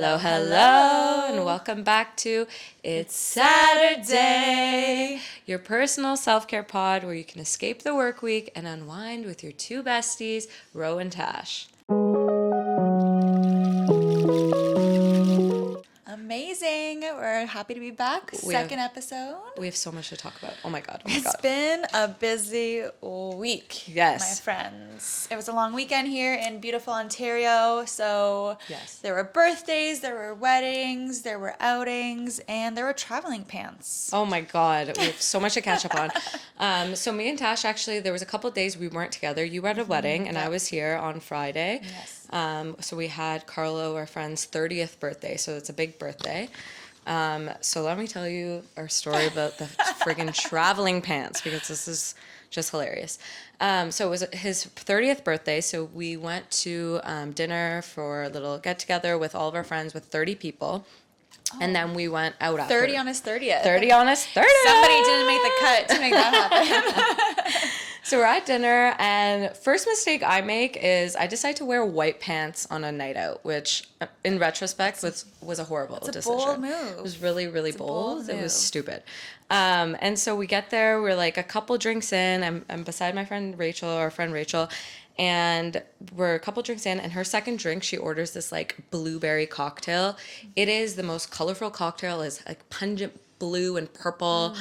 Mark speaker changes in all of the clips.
Speaker 1: Hello, hello, and welcome back to It's Saturday, your personal self-care pod where you can escape the work week and unwind with your two besties, Ro and Tash.
Speaker 2: Amazing. We're happy to be back. Second episode.
Speaker 1: We have so much to talk about. Oh my God.
Speaker 2: It's been a busy week,
Speaker 1: yes,
Speaker 2: my friends. It was a long weekend here in beautiful Ontario. So
Speaker 1: yes,
Speaker 2: there were birthdays, there were weddings, there were outings, and there were traveling pants.
Speaker 1: Oh my God. We have so much to catch up on. So me and Tash, actually, there was a couple of days we weren't together. You were at a wedding and I was here on Friday.
Speaker 2: Yes.
Speaker 1: So we had Carlo, our friend's 30th birthday. So it's a big birthday. So let me tell you our story about the friggin' traveling pants, because this is just hilarious. So it was his 30th birthday. So we went to dinner for a little get together with all of our friends, with 30 people. And then we went out after.
Speaker 2: 30 on his 30th.
Speaker 1: 30 on his 30th.
Speaker 2: Somebody didn't make the cut to make that happen.
Speaker 1: So we're at dinner, and first mistake I make is I decide to wear white pants on a night out, which in retrospect was a horrible decision.
Speaker 2: It's a bold move.
Speaker 1: It was really, really bold. It was stupid. And so we get there, we're like a couple drinks in. I'm beside my friend Rachel, and we're a couple drinks in, and her second drink, she orders this like blueberry cocktail. It is the most colorful cocktail. It's like pungent blue and purple.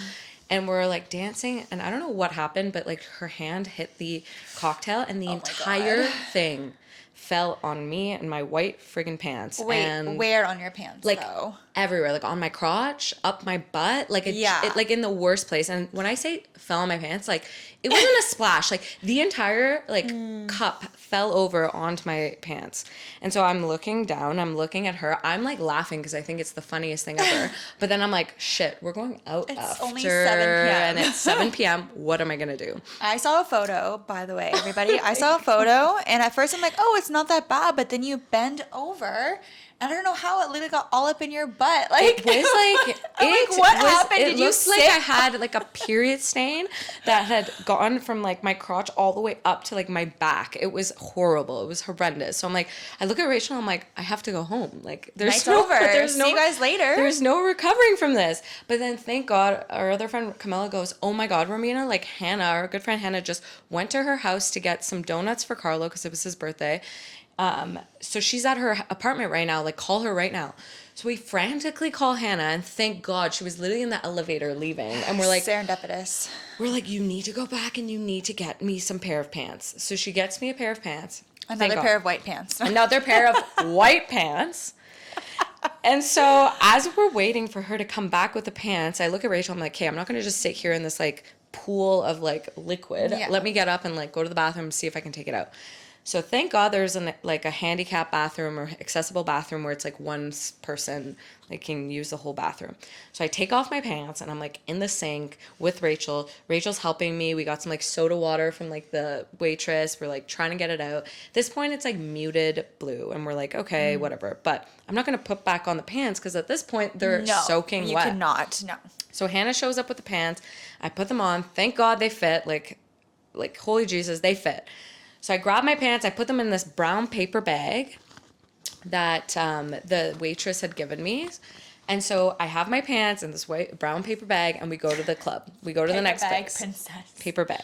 Speaker 1: And we're like dancing, and I don't know what happened, but like her hand hit the cocktail, and the entire thing fell on me and my white friggin' pants.
Speaker 2: Wait,
Speaker 1: and
Speaker 2: where on your pants,
Speaker 1: like
Speaker 2: though?
Speaker 1: Everywhere, like on my crotch, up my butt, like like in the worst place. And when I say fell on my pants, like it wasn't a splash, like the entire cup fell over onto my pants. And so I'm looking down, I'm looking at her, I'm like laughing because I think it's the funniest thing ever. But then I'm like, shit, we're going out
Speaker 2: It's only 7 p.m.
Speaker 1: and it's 7 p.m. What am I gonna do?
Speaker 2: I saw a photo, by the way, everybody. I saw a photo, and at first I'm like, oh, it's not that bad. But then you bend over, and I don't know how it literally got all up in your butt. Like,
Speaker 1: it was like,
Speaker 2: what happened?
Speaker 1: It looked like I had like a period stain that had gone from like my crotch all the way up to like my back. It was horrible. It was horrendous. So I'm like, I look at Rachel, I'm like, I have to go home. Like,
Speaker 2: Night's over. See you guys later.
Speaker 1: There's no recovering from this. But then thank God, our other friend Camilla goes, oh my God, Romina, like Hannah, our good friend Hannah, just went to her house to get some donuts for Carlo because it was his birthday. So she's at her apartment right now, like call her right now. So we frantically call Hannah, and thank God she was literally in the elevator leaving. And we're like,
Speaker 2: serendipitous.
Speaker 1: We're like, you need to go back and you need to get me some pair of pants. So she gets me a pair of pants.
Speaker 2: Another pair of white pants.
Speaker 1: Another pair of white pants. And so as we're waiting for her to come back with the pants, I look at Rachel, I'm like, okay, I'm not going to just sit here in this like pool of like liquid. Yeah. Let me get up and like go to the bathroom and see if I can take it out. So thank God there's a handicap bathroom or accessible bathroom where it's like one person like can use the whole bathroom. So I take off my pants and I'm like in the sink with Rachel. Rachel's helping me. We got some like soda water from like the waitress. We're like trying to get it out. At this point it's like muted blue and we're like, okay, whatever. But I'm not going to put back on the pants because at this point they're soaking wet.
Speaker 2: You cannot, no.
Speaker 1: So Hannah shows up with the pants. I put them on. Thank God they fit. Like holy Jesus, they fit. So I grabbed my pants, I put them in this brown paper bag that the waitress had given me. And so I have my pants in this brown paper bag, and we go to the club. We go to the next place.
Speaker 2: Princess.
Speaker 1: Paper bag.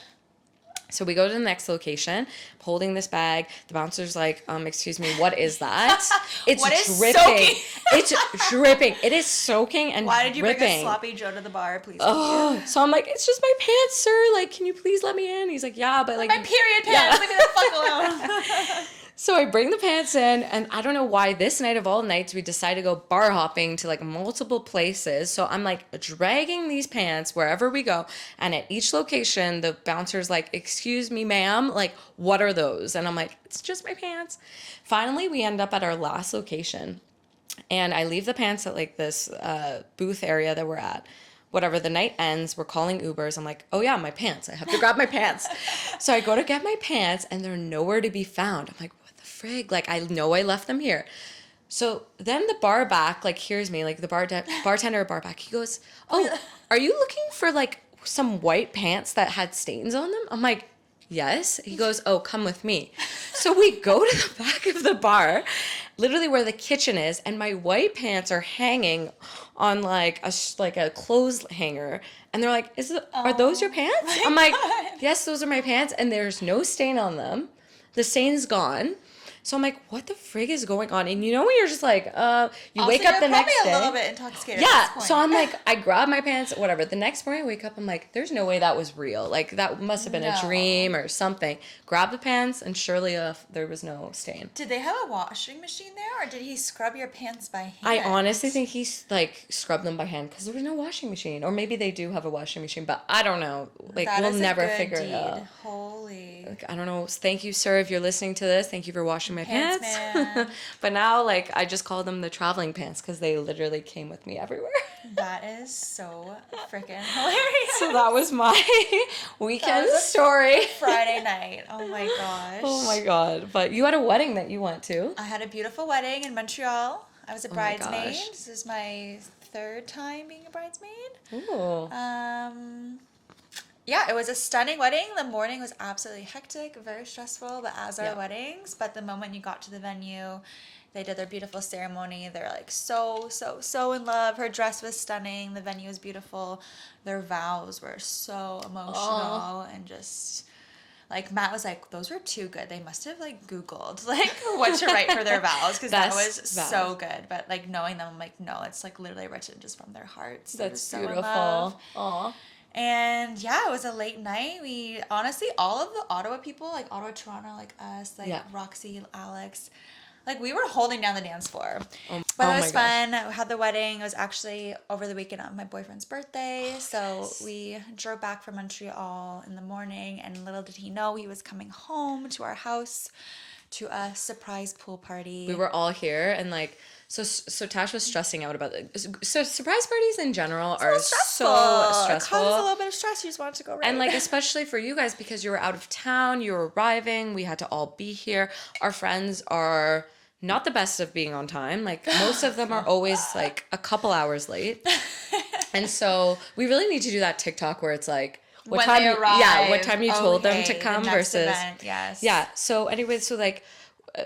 Speaker 1: So we go to the next location, holding this bag. The bouncer's like, excuse me, what is that? It's dripping.
Speaker 2: Soaking?
Speaker 1: It's dripping. It is soaking and dripping.
Speaker 2: Why did you bring a sloppy Joe to the bar, please?
Speaker 1: Oh, so I'm like, it's just my pants, sir. Like, can you please let me in? He's like, yeah, but like
Speaker 2: my period pants. Leave me the fuck alone.
Speaker 1: So I bring the pants in, and I don't know why this night of all nights we decide to go bar hopping to like multiple places. So I'm like dragging these pants wherever we go, and at each location the bouncer's like, excuse me ma'am, like what are those? And I'm like, it's just my pants. Finally we end up at our last location, and I leave the pants at like this booth area that we're at. Whatever, the night ends, we're calling Ubers. I'm like, oh yeah, my pants. I have to grab my pants. So I go to get my pants, and they're nowhere to be found. I'm like, what the frig? Like, I know I left them here. So then the bar back, like, hears me, like the bartender at bar back. He goes, oh, are you looking for like some white pants that had stains on them? I'm like, yes. He goes, oh, come with me. So we go to the back of the bar, literally where the kitchen is, and my white pants are hanging on like a clothes hanger, and they're like, are those your pants? I'm like, yes, those are my pants, and there's no stain on them. The stain's gone. So I'm like, what the frig is going on? And you know when you're just like, you wake up the next day.
Speaker 2: You're probably a little bit intoxicated
Speaker 1: Yeah.
Speaker 2: at this point.
Speaker 1: So I'm like, I grab my pants, whatever. The next morning I wake up, I'm like, there's no way that was real. Like that must have been a dream or something. Grab the pants, and surely enough, there was no stain.
Speaker 2: Did they have a washing machine there, or did he scrub your pants by hand?
Speaker 1: I honestly think he like scrubbed them by hand because there was no washing machine. Or maybe they do have a washing machine, but I don't know. Like
Speaker 2: That
Speaker 1: we'll
Speaker 2: is a
Speaker 1: never
Speaker 2: good
Speaker 1: figure
Speaker 2: deed.
Speaker 1: it out.
Speaker 2: Holy.
Speaker 1: Like, I don't know. Thank you, sir, if you're listening to this. Thank you for washing my pants.
Speaker 2: Man.
Speaker 1: But now, like, I just call them the traveling pants because they literally came with me everywhere.
Speaker 2: That is so freaking hilarious.
Speaker 1: So that was my weekend story.
Speaker 2: Friday night. Oh my gosh.
Speaker 1: Oh my God. But you had a wedding that you went to.
Speaker 2: I had a beautiful wedding in Montreal. I was a bridesmaid.
Speaker 1: gosh.
Speaker 2: This is my third time being a bridesmaid.
Speaker 1: Ooh.
Speaker 2: Yeah, it was a stunning wedding. The morning was absolutely hectic, very stressful, but as are
Speaker 1: Yeah.
Speaker 2: weddings. But the moment you got to the venue, they did their beautiful ceremony. They're like so in love. Her dress was stunning. The venue was beautiful. Their vows were so emotional and just like Matt was like, those were too good. They must have like Googled like what to write for their vows because that was
Speaker 1: Best
Speaker 2: so
Speaker 1: vows.
Speaker 2: good. But like knowing them, I'm like, no, it's like literally written just from their hearts. They were
Speaker 1: That's
Speaker 2: so in
Speaker 1: beautiful.
Speaker 2: love.
Speaker 1: Aw.
Speaker 2: And yeah, it was a late night. We honestly, all of the Ottawa people, like Ottawa, Toronto, like us, like
Speaker 1: Yeah.
Speaker 2: Roxy, Alex, like we were holding down the dance floor.
Speaker 1: Oh
Speaker 2: But
Speaker 1: my
Speaker 2: it was
Speaker 1: gosh.
Speaker 2: fun. We had the wedding. It was actually over the weekend on my boyfriend's birthday. So we drove back from Montreal in the morning, and little did he know he was coming home to our house to a surprise pool party.
Speaker 1: We were all here, and like, so Tash was stressing out about it. So surprise parties in general are so stressful.
Speaker 2: It causes a little bit of stress. You just want it to go right.
Speaker 1: And like, especially for you guys, because you were out of town, you were arriving, we had to all be here. Our friends are not the best of being on time. Like most of them are always like a couple hours late. And so we really need to do that TikTok where it's like, what
Speaker 2: When
Speaker 1: time
Speaker 2: they arrive.
Speaker 1: yeah, what time you told them to
Speaker 2: Okay,
Speaker 1: come
Speaker 2: the next
Speaker 1: versus
Speaker 2: event, yes.
Speaker 1: Yeah. So anyway, so like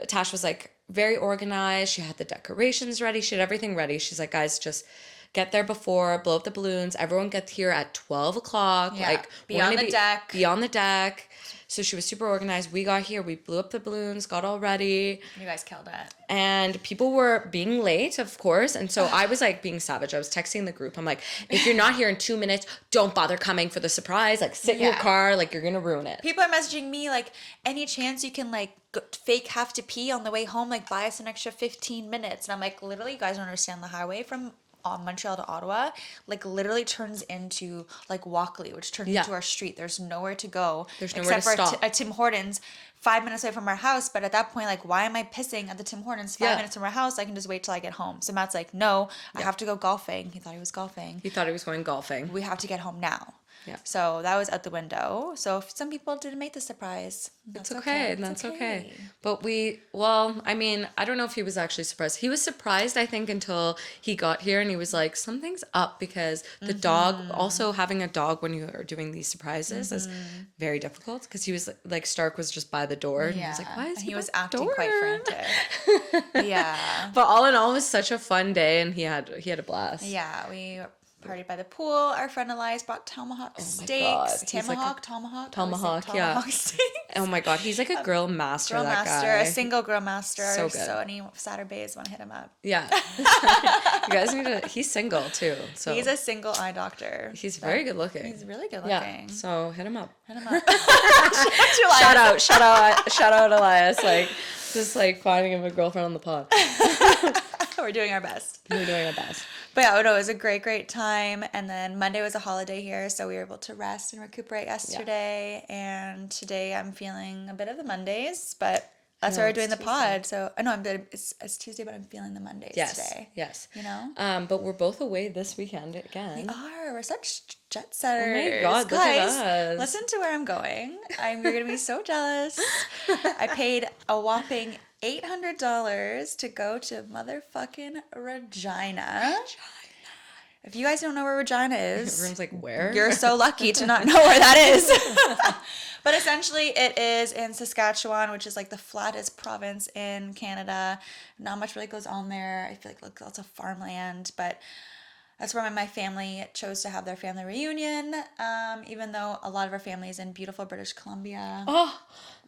Speaker 1: Tash was like very organized. She had the decorations ready. She had everything ready. She's like, guys, just get there before, blow up the balloons. Everyone get here at 12 o'clock.
Speaker 2: Yeah.
Speaker 1: Like
Speaker 2: Be on the deck.
Speaker 1: Be on the deck. So she was super organized. We got here. We blew up the balloons, got all ready.
Speaker 2: You guys killed it.
Speaker 1: And people were being late, of course. And so I was like being savage. I was texting the group. I'm like, if you're not here in 2 minutes, don't bother coming for the surprise. Like sit in your
Speaker 2: Yeah.
Speaker 1: car. Like you're going to ruin it.
Speaker 2: People are messaging me like, any chance you can like fake have to pee on the way home, like buy us an extra 15 minutes. And I'm like, literally, you guys don't understand the highway from Montreal to Ottawa, like literally turns into like Walkley, which turns
Speaker 1: Yeah.
Speaker 2: into our street. There's nowhere to go.
Speaker 1: There's nowhere
Speaker 2: except
Speaker 1: to
Speaker 2: for
Speaker 1: stop.
Speaker 2: a Tim Hortons 5 minutes away from our house. But at that point, like, why am I pissing at the Tim Hortons 5
Speaker 1: Yeah.
Speaker 2: minutes from our house? I can just wait till I get home. So Matt's like, no, I have to go golfing. He thought he was golfing.
Speaker 1: He thought he was going golfing.
Speaker 2: We have to get home now.
Speaker 1: Yeah.
Speaker 2: So that was out the window. So if some people didn't make the surprise, that's
Speaker 1: It's okay.
Speaker 2: It's
Speaker 1: That's okay. But I mean, I don't know if he was actually surprised. He was surprised, I think, until he got here and he was like, something's up because the dog, also having a dog when you are doing these surprises is very difficult because he was like, Stark was just by the door and he was like, why is
Speaker 2: And
Speaker 1: he
Speaker 2: he was
Speaker 1: by the
Speaker 2: acting
Speaker 1: door?
Speaker 2: quite frantic. Yeah.
Speaker 1: But all in all, it was such a fun day and he had a blast.
Speaker 2: Yeah, we partied by the pool. Our friend Elias brought tomahawk
Speaker 1: God.
Speaker 2: steaks.
Speaker 1: He's like a-
Speaker 2: Tomahawk,
Speaker 1: yeah.
Speaker 2: steaks.
Speaker 1: Oh my God, he's like a grill master,
Speaker 2: Grill
Speaker 1: that
Speaker 2: master,
Speaker 1: guy.
Speaker 2: a single grill master.
Speaker 1: So good.
Speaker 2: So any Saturdays want to hit him up.
Speaker 1: Yeah. You guys need to, he's single too. So
Speaker 2: He's a single eye doctor.
Speaker 1: he's very good looking.
Speaker 2: He's really good
Speaker 1: Yeah.
Speaker 2: looking.
Speaker 1: So hit him up.
Speaker 2: Hit him up.
Speaker 1: Shout out Elias. Like just like finding him a girlfriend on the pod.
Speaker 2: We're doing our best.
Speaker 1: We're doing our best.
Speaker 2: But yeah, no, it was a great time. And then Monday was a holiday here, so we were able to rest and recuperate yesterday. And today I'm feeling a bit of the Mondays, but that's why we're doing the pod. So I know it's Tuesday, but I'm feeling the Mondays today.
Speaker 1: Yes.
Speaker 2: You know?
Speaker 1: But we're both away this weekend again.
Speaker 2: We're such jet setters.
Speaker 1: Oh my God, look
Speaker 2: guys,
Speaker 1: at us.
Speaker 2: listen to where I'm going. You're gonna be so jealous. I paid a whopping $800 to go to motherfucking Regina. If you guys don't know where Regina is,
Speaker 1: Everyone's like, where?
Speaker 2: You're so lucky to not know where that is. But essentially, it is in Saskatchewan, which is like the flattest province in Canada. Not much really goes on there. I feel like lots of farmland, but that's where my family chose to have their family reunion. Even though a lot of our family is in beautiful British Columbia.
Speaker 1: Oh,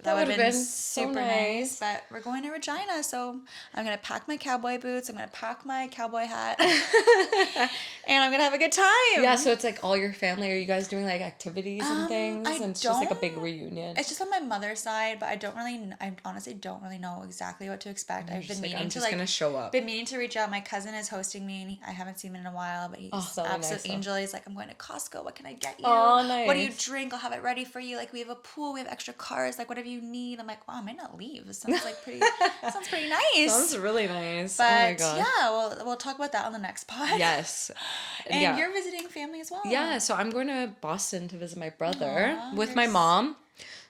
Speaker 2: That would have been
Speaker 1: so
Speaker 2: super
Speaker 1: nice.
Speaker 2: But we're going to Regina, so I'm going to pack my cowboy boots. I'm going to pack my cowboy hat. And I'm going to have a good time.
Speaker 1: Yeah, so it's like all your family. Are you guys doing like activities and things? And it's just like a big reunion.
Speaker 2: It's just on my mother's side, but I honestly don't really know exactly what to expect. I've been meaning to
Speaker 1: gonna show up.
Speaker 2: Been meaning to reach out. My cousin is hosting me, and I haven't seen him in a while, but he's absolute nice, angel. He's like, I'm going to Costco. What can I get you?
Speaker 1: Oh, nice.
Speaker 2: What do you drink? I'll have it ready for you. Like, we have a pool. We have extra cars. Like, whatever you need. I'm like, wow, I might not leave. It sounds like pretty. Sounds pretty nice.
Speaker 1: Sounds really nice.
Speaker 2: But
Speaker 1: oh my gosh.
Speaker 2: yeah, we'll talk about that on the next pod.
Speaker 1: Yes.
Speaker 2: And you're visiting family as well.
Speaker 1: Yeah, so I'm going to Boston to visit my brother with my mom.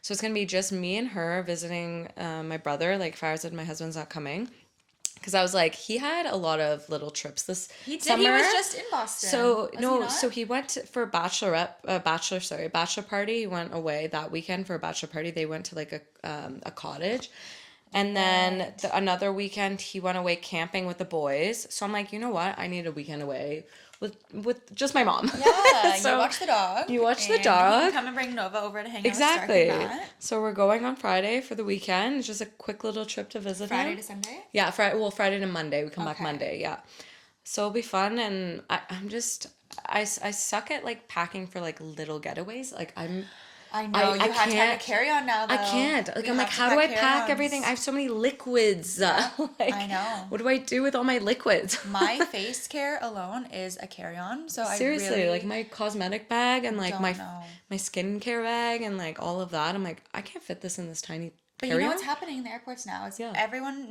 Speaker 1: So it's going to be just me and her visiting my brother. Like, Farah said, my husband's not coming. Because I was like, he had a lot of little trips this summer.
Speaker 2: He was just in Boston.
Speaker 1: So he went for bachelor party. He went away that weekend for a bachelor party. They went to like a cottage. And then another weekend, he went away camping with the boys. So I'm like, you know what? I need a weekend away with just my mom.
Speaker 2: Yeah,
Speaker 1: so
Speaker 2: you watch the dog.
Speaker 1: You watch the dog.
Speaker 2: You can come and bring Nova over to hang out
Speaker 1: exactly.
Speaker 2: with Stark and Matt.
Speaker 1: So we're going on Friday for the weekend. It's just a quick little trip to visit
Speaker 2: Friday
Speaker 1: him.
Speaker 2: to Sunday?
Speaker 1: Yeah, Friday to Monday. We come back Monday, yeah. So it'll be fun, and I suck at like packing for like little getaways. Like
Speaker 2: I know, you have to have a carry-on now, though.
Speaker 1: I can't. Like, I'm like, how do I pack everything? I have so many liquids.
Speaker 2: Yeah,
Speaker 1: like,
Speaker 2: I know.
Speaker 1: What do I do with all my liquids?
Speaker 2: My face care alone is a carry-on, so
Speaker 1: seriously,
Speaker 2: I really
Speaker 1: like my cosmetic bag and like my skincare bag and like all of that. I'm like, I can't fit this in this tiny
Speaker 2: But
Speaker 1: carry-on?
Speaker 2: you know what's happening in the airports now? Is everyone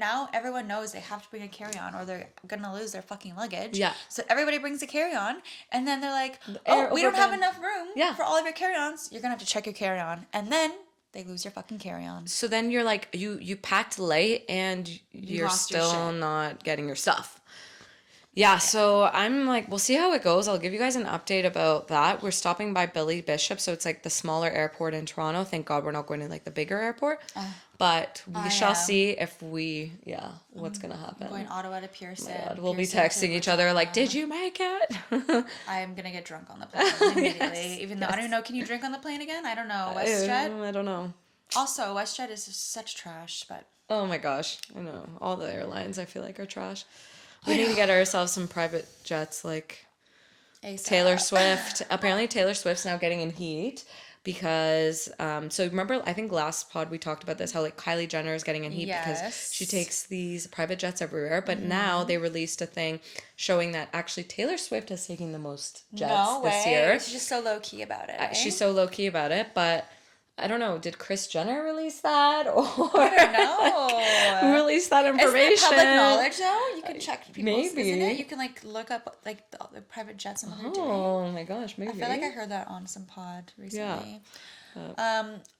Speaker 2: knows they have to bring a carry-on or they're gonna lose their fucking luggage.
Speaker 1: Yeah.
Speaker 2: So everybody brings a carry-on, and then they're like, "Oh, we don't have enough room for all of your carry-ons. You're gonna have to check your carry-on," and then they lose your fucking carry-on.
Speaker 1: So then you're like, you packed late and you're still not getting your stuff. Yeah, so I'm like, we'll see how it goes. I'll give you guys an update about that. We're stopping by Billy Bishop, so it's like the smaller airport in Toronto. Thank God we're not going to like the bigger airport. But we shall see if what's going to happen.
Speaker 2: I'm going Ottawa to Pearson.
Speaker 1: Oh my God, we'll be texting each other like, did you make it?
Speaker 2: I'm going to get drunk on the plane immediately. Even though I don't even know, can you drink on the plane again? I don't know. WestJet?
Speaker 1: I don't know.
Speaker 2: Also, WestJet is such trash, but...
Speaker 1: Oh my gosh, I know. All the airlines I feel like are trash. We need to get ourselves some private jets like ASAP. Taylor Swift. Apparently Taylor Swift's now getting in heat because so remember, I think last pod we talked about this, how like Kylie Jenner is getting in heat because she takes these private jets everywhere, but now they released a thing showing that actually Taylor Swift is taking the most jets this year.
Speaker 2: She's just so low key about it. Right?
Speaker 1: She's so low key about it, but I don't know. Did Kris Jenner release that, or
Speaker 2: I don't know.
Speaker 1: Who released that information?
Speaker 2: Isn't it public knowledge though? You can check people's.
Speaker 1: Maybe.
Speaker 2: Isn't it? You can like look up like the private jets and what they're doing.
Speaker 1: Oh my gosh, maybe.
Speaker 2: I feel like I heard that on some pod recently.
Speaker 1: Yeah.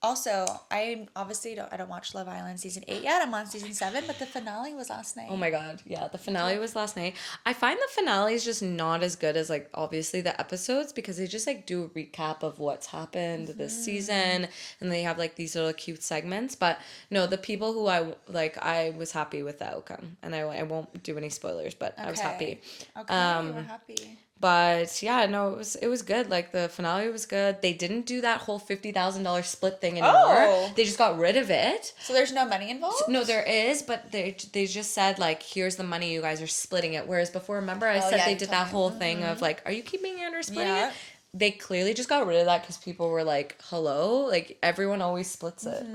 Speaker 2: Also, I don't watch Love Island season 8 yet. I'm on season 7, but the finale was last night.
Speaker 1: Oh my God. Yeah, the finale was last night. I find the finale is just not as good as like obviously the episodes because they just like do a recap of what's happened this season and they have like these little cute segments. But no, the people who I was happy with the outcome, and I won't do any spoilers, but I was happy.
Speaker 2: Okay, we're happy.
Speaker 1: But yeah, no, it was good. Like the finale was good. They didn't do that whole $50,000 split thing anymore.
Speaker 2: Oh.
Speaker 1: They just got rid of it.
Speaker 2: So there's no money involved?
Speaker 1: No, there is, but they just said like, here's the money, you guys are splitting it. Whereas before, remember I said they did that whole thing of like, are you keeping it or splitting it? They clearly just got rid of that because people were like, hello? Like everyone always splits it.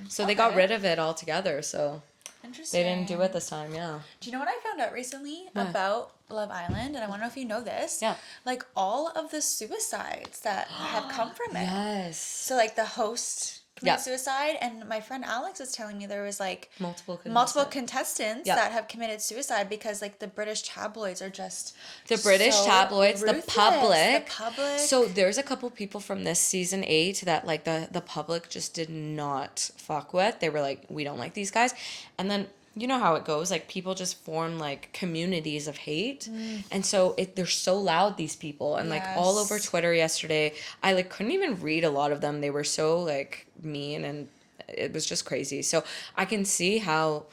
Speaker 1: So they got rid of it altogether. So
Speaker 2: interesting.
Speaker 1: They didn't do it this time, yeah.
Speaker 2: Do you know what I found out recently about Love Island? And I want to know if you know this.
Speaker 1: Yeah.
Speaker 2: Like all of the suicides that have come from it.
Speaker 1: Yes.
Speaker 2: So like the host committed suicide, and my friend Alex was telling me there was like multiple contestants that have committed suicide because like the British tabloids are just
Speaker 1: the British tabloids,
Speaker 2: ruthless.
Speaker 1: the public.
Speaker 2: The
Speaker 1: So there's a couple people from this season 8 that like the public just did not fuck with. They were like, we don't like these guys. And then you know how it goes, like people just form like communities of hate. And so they're so loud, these people, and like all over Twitter yesterday, I like couldn't even read a lot of them. They were so like mean, and it was just crazy. So I can see how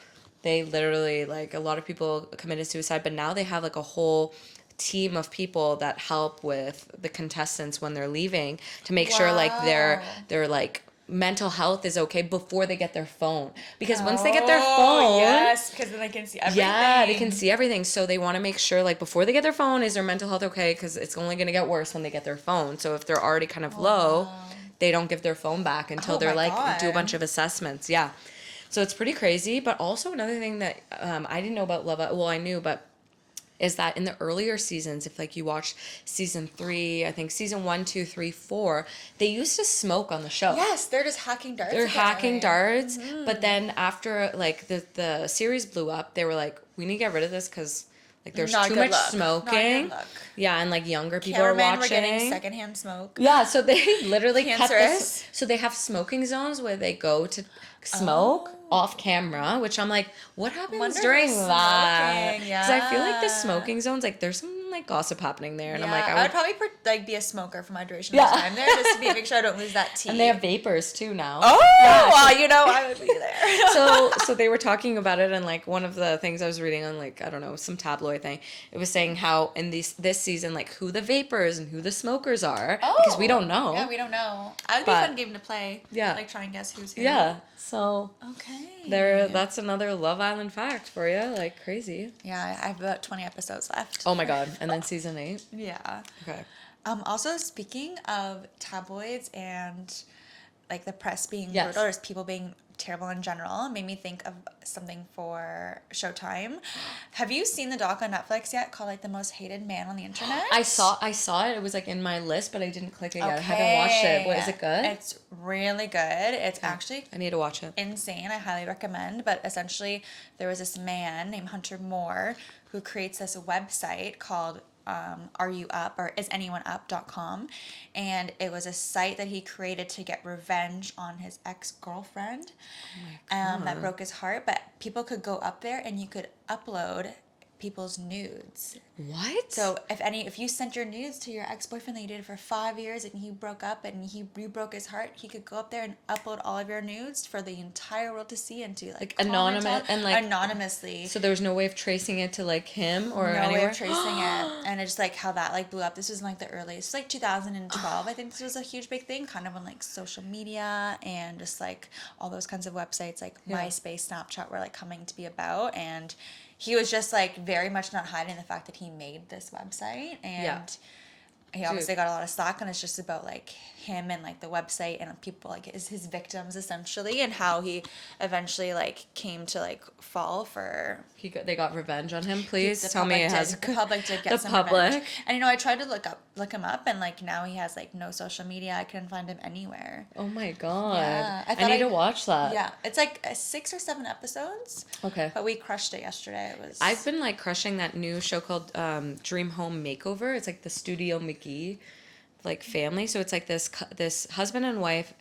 Speaker 1: they literally, like, a lot of people committed suicide, but now they have like a whole team of people that help with the contestants when they're leaving to make sure like their like mental health is okay before they get their phone, because once they get their phone,
Speaker 2: yes, because then they can see everything.
Speaker 1: Yeah, they can see everything. So they want to make sure, like, before they get their phone, is their mental health okay? Because it's only going to get worse when they get their phone. So if they're already kind of low, they don't give their phone back until they're like do a bunch of assessments. Yeah, so it's pretty crazy. But also another thing that I didn't know about Love, well, I knew, but is that in the earlier seasons, if like you watch season 3, I think season 1, 2, 3, 4, they used to smoke on the show.
Speaker 2: Yes, they're just hacking darts.
Speaker 1: They're hacking darts, but then after like the series blew up, they were like, we need to get rid of this because like there's too much smoking. Yeah, and like younger people are watching. We're
Speaker 2: getting secondhand smoke.
Speaker 1: Yeah, so they literally
Speaker 2: Cancerous.
Speaker 1: so they have smoking zones where they go to smoke off camera, which I'm like, what happens during that? Because I feel like the smoking zones, like there's some like gossip happening there, and I'm like,
Speaker 2: I would probably like be a smoker for my duration of time there, just to make sure I don't lose that tea.
Speaker 1: And they have vapors too now.
Speaker 2: Well, you know, I would be there.
Speaker 1: So they were talking about it, and like one of the things I was reading on, like, I don't know, some tabloid thing, it was saying how in this season, like, who the vapors and who the smokers are, because we don't know.
Speaker 2: Yeah, we don't know. It would be a fun game to play.
Speaker 1: Yeah.
Speaker 2: Like try and guess who's who.
Speaker 1: Yeah. So
Speaker 2: okay,
Speaker 1: that's another Love Island fact for you, like crazy.
Speaker 2: Yeah, I have about 20 episodes left.
Speaker 1: Oh my god, and then season 8.
Speaker 2: Yeah.
Speaker 1: Okay.
Speaker 2: Also, speaking of tabloids and like the press being
Speaker 1: Yes.
Speaker 2: brutal, or just people being terrible in general, made me think of something for Showtime. Have you seen the doc on Netflix yet called like The Most Hated Man on the Internet?
Speaker 1: I saw it. It was like in my list, but I didn't click it yet. I haven't watched it. What, is it good?
Speaker 2: It's really good. It's actually
Speaker 1: I need to watch it.
Speaker 2: insane. I highly recommend. But essentially, there was this man named Hunter Moore who creates this website called Are You Up, or IsAnyoneUp.com, and it was a site that he created to get revenge on his ex-girlfriend that broke his heart. But people could go up there and you could upload people's nudes.
Speaker 1: What?
Speaker 2: So if you sent your nudes to your ex-boyfriend that you dated for 5 years and he broke up and you broke his heart, he could go up there and upload all of your nudes for the entire world to see and to like
Speaker 1: anonymous and like
Speaker 2: anonymously.
Speaker 1: So there was no way of tracing it to like him or anywhere?
Speaker 2: No way of tracing it. And it's like how that like blew up. This was in like the earliest, like 2012. I think this was a huge big thing, kind of when like social media and just like all those kinds of websites like MySpace, Snapchat were like coming to be about. And he was just like very much not hiding the fact that he made this website, and he obviously got a lot of slack, and it's just about like him and like the website and people like his victims essentially, and how he eventually like came to like fall for.
Speaker 1: They got revenge on him. Please tell me it has.
Speaker 2: The public did get some revenge. And you know, I tried to look him up, and like now he has like no social media. I couldn't find him anywhere.
Speaker 1: Oh my god!
Speaker 2: Yeah,
Speaker 1: I need to watch that.
Speaker 2: Yeah, it's like 6 or 7 episodes.
Speaker 1: Okay.
Speaker 2: But we crushed it yesterday. It was.
Speaker 1: I've been like crushing that new show called Dream Home Makeover. It's like the Studio McGee like family. So it's like this husband and wife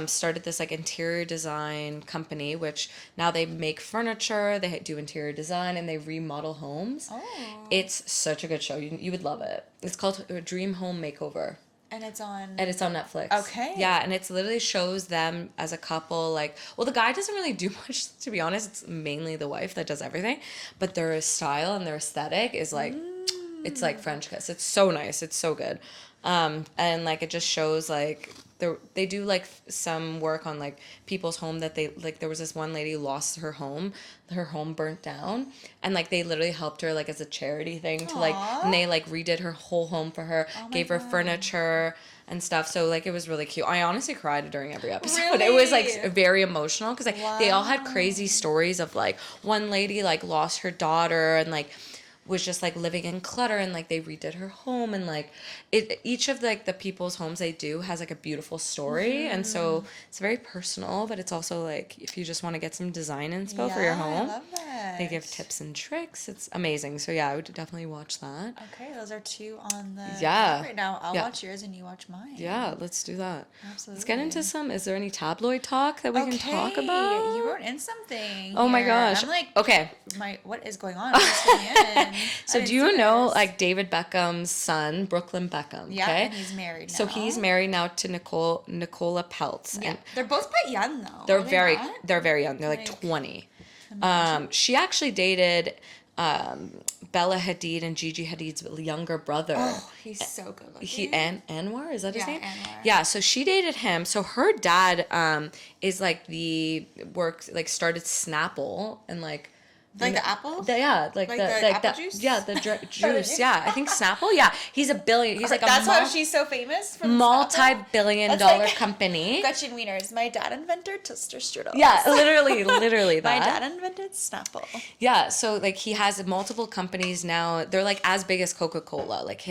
Speaker 1: started this like interior design company, which now they make furniture, they do interior design, and they remodel homes. Oh. It's such a good show. You would love it. It's called Dream Home Makeover.
Speaker 2: And it's on
Speaker 1: Netflix.
Speaker 2: Okay.
Speaker 1: Yeah, and it's literally shows them as a couple, like, well, the guy doesn't really do much, to be honest. It's mainly the wife that does everything. But their style and their aesthetic is like, it's like French kiss. It's so nice. It's so good. And like it just shows like they do like some work on like people's home that they like. There was this one lady who lost her home burnt down, and like they literally helped her like as a charity thing to like, and they like redid her whole home for her, gave her furniture and stuff. So like it was really cute. I honestly cried during every episode. Really? It was like very emotional because like they all had crazy stories of like one lady like lost her daughter, and like was just like living in clutter, and like they redid her home, and like each of like the people's homes they do has like a beautiful story, and so it's very personal, but it's also like if you just want to get some design inspo for your home.
Speaker 2: I love that.
Speaker 1: They give tips and tricks. It's amazing. So yeah, I would definitely watch that.
Speaker 2: Okay, those are 2 on the
Speaker 1: Yeah.
Speaker 2: right now. I'll watch yours and you watch mine.
Speaker 1: Yeah, let's do that.
Speaker 2: Absolutely.
Speaker 1: Let's get into some. Is there any tabloid talk that we can talk about?
Speaker 2: You wrote in something.
Speaker 1: Oh my
Speaker 2: here.
Speaker 1: gosh.
Speaker 2: I'm like,
Speaker 1: okay.
Speaker 2: What is going on? What's going in?
Speaker 1: So do you know like David Beckham's son, Brooklyn Beckham?
Speaker 2: Yeah,
Speaker 1: okay?
Speaker 2: and he's married now.
Speaker 1: So he's married now to Nicola Peltz.
Speaker 2: Yeah,
Speaker 1: And
Speaker 2: they're both quite young though.
Speaker 1: they're
Speaker 2: are they
Speaker 1: very
Speaker 2: not?
Speaker 1: they're very young. They're like 20. She actually dated Bella Hadid and Gigi Hadid's younger brother.
Speaker 2: Oh, he's so good looking.
Speaker 1: Anwar, is that his name?
Speaker 2: Anwar.
Speaker 1: Yeah, so she dated him. So her dad is like started Snapple and like
Speaker 2: Like the apple?
Speaker 1: like the
Speaker 2: apple juice?
Speaker 1: Yeah, the juice. Yeah, I think Snapple. Yeah, he's a billion. He's like
Speaker 2: That's how she's so famous. From
Speaker 1: multi-billion-dollar
Speaker 2: like
Speaker 1: company.
Speaker 2: Gretchen Wieners. My dad invented toaster strudels.
Speaker 1: Yeah, literally that.
Speaker 2: My dad invented Snapple.
Speaker 1: Yeah, so like he has multiple companies now. They're like as big as Coca-Cola. Like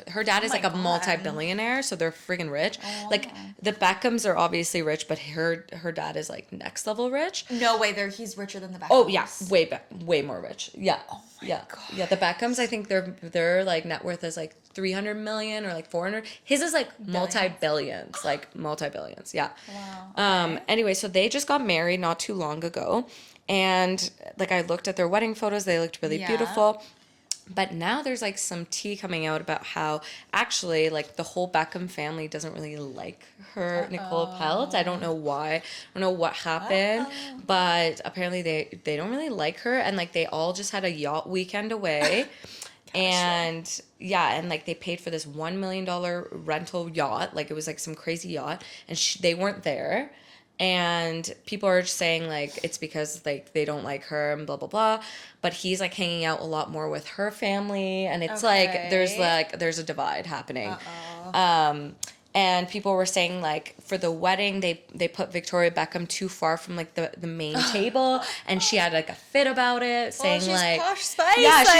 Speaker 1: her dad is like a multi-billionaire, so they're friggin' rich.
Speaker 2: Oh.
Speaker 1: Like the Beckhams are obviously rich, but her dad is like next level rich.
Speaker 2: No way, he's richer than the Beckhams.
Speaker 1: Oh yeah, way more rich. Yeah.
Speaker 2: Oh my God.
Speaker 1: Yeah, the Beckhams, I think their like net worth is like 300 million or like 400. His is like multi-billions. Yeah.
Speaker 2: Wow.
Speaker 1: Anyway, so they just got married not too long ago, and like I looked at their wedding photos, they looked really beautiful. But now there's like some tea coming out about how actually like the whole Beckham family doesn't really like her, Nicola Peltz. I don't know why. I don't know what happened, but apparently they don't really like her, and like they all just had a yacht weekend away. And and like they paid for this $1 million rental yacht. Like it was like some crazy yacht, and they weren't there. And people are just saying like it's because like they don't like her and blah blah blah, but he's like hanging out a lot more with her family, and it's like there's a divide happening. And people were saying like for the wedding they put Victoria Beckham too far from like the main table, and she had like a fit about it, saying
Speaker 2: she's
Speaker 1: like
Speaker 2: Posh Spice,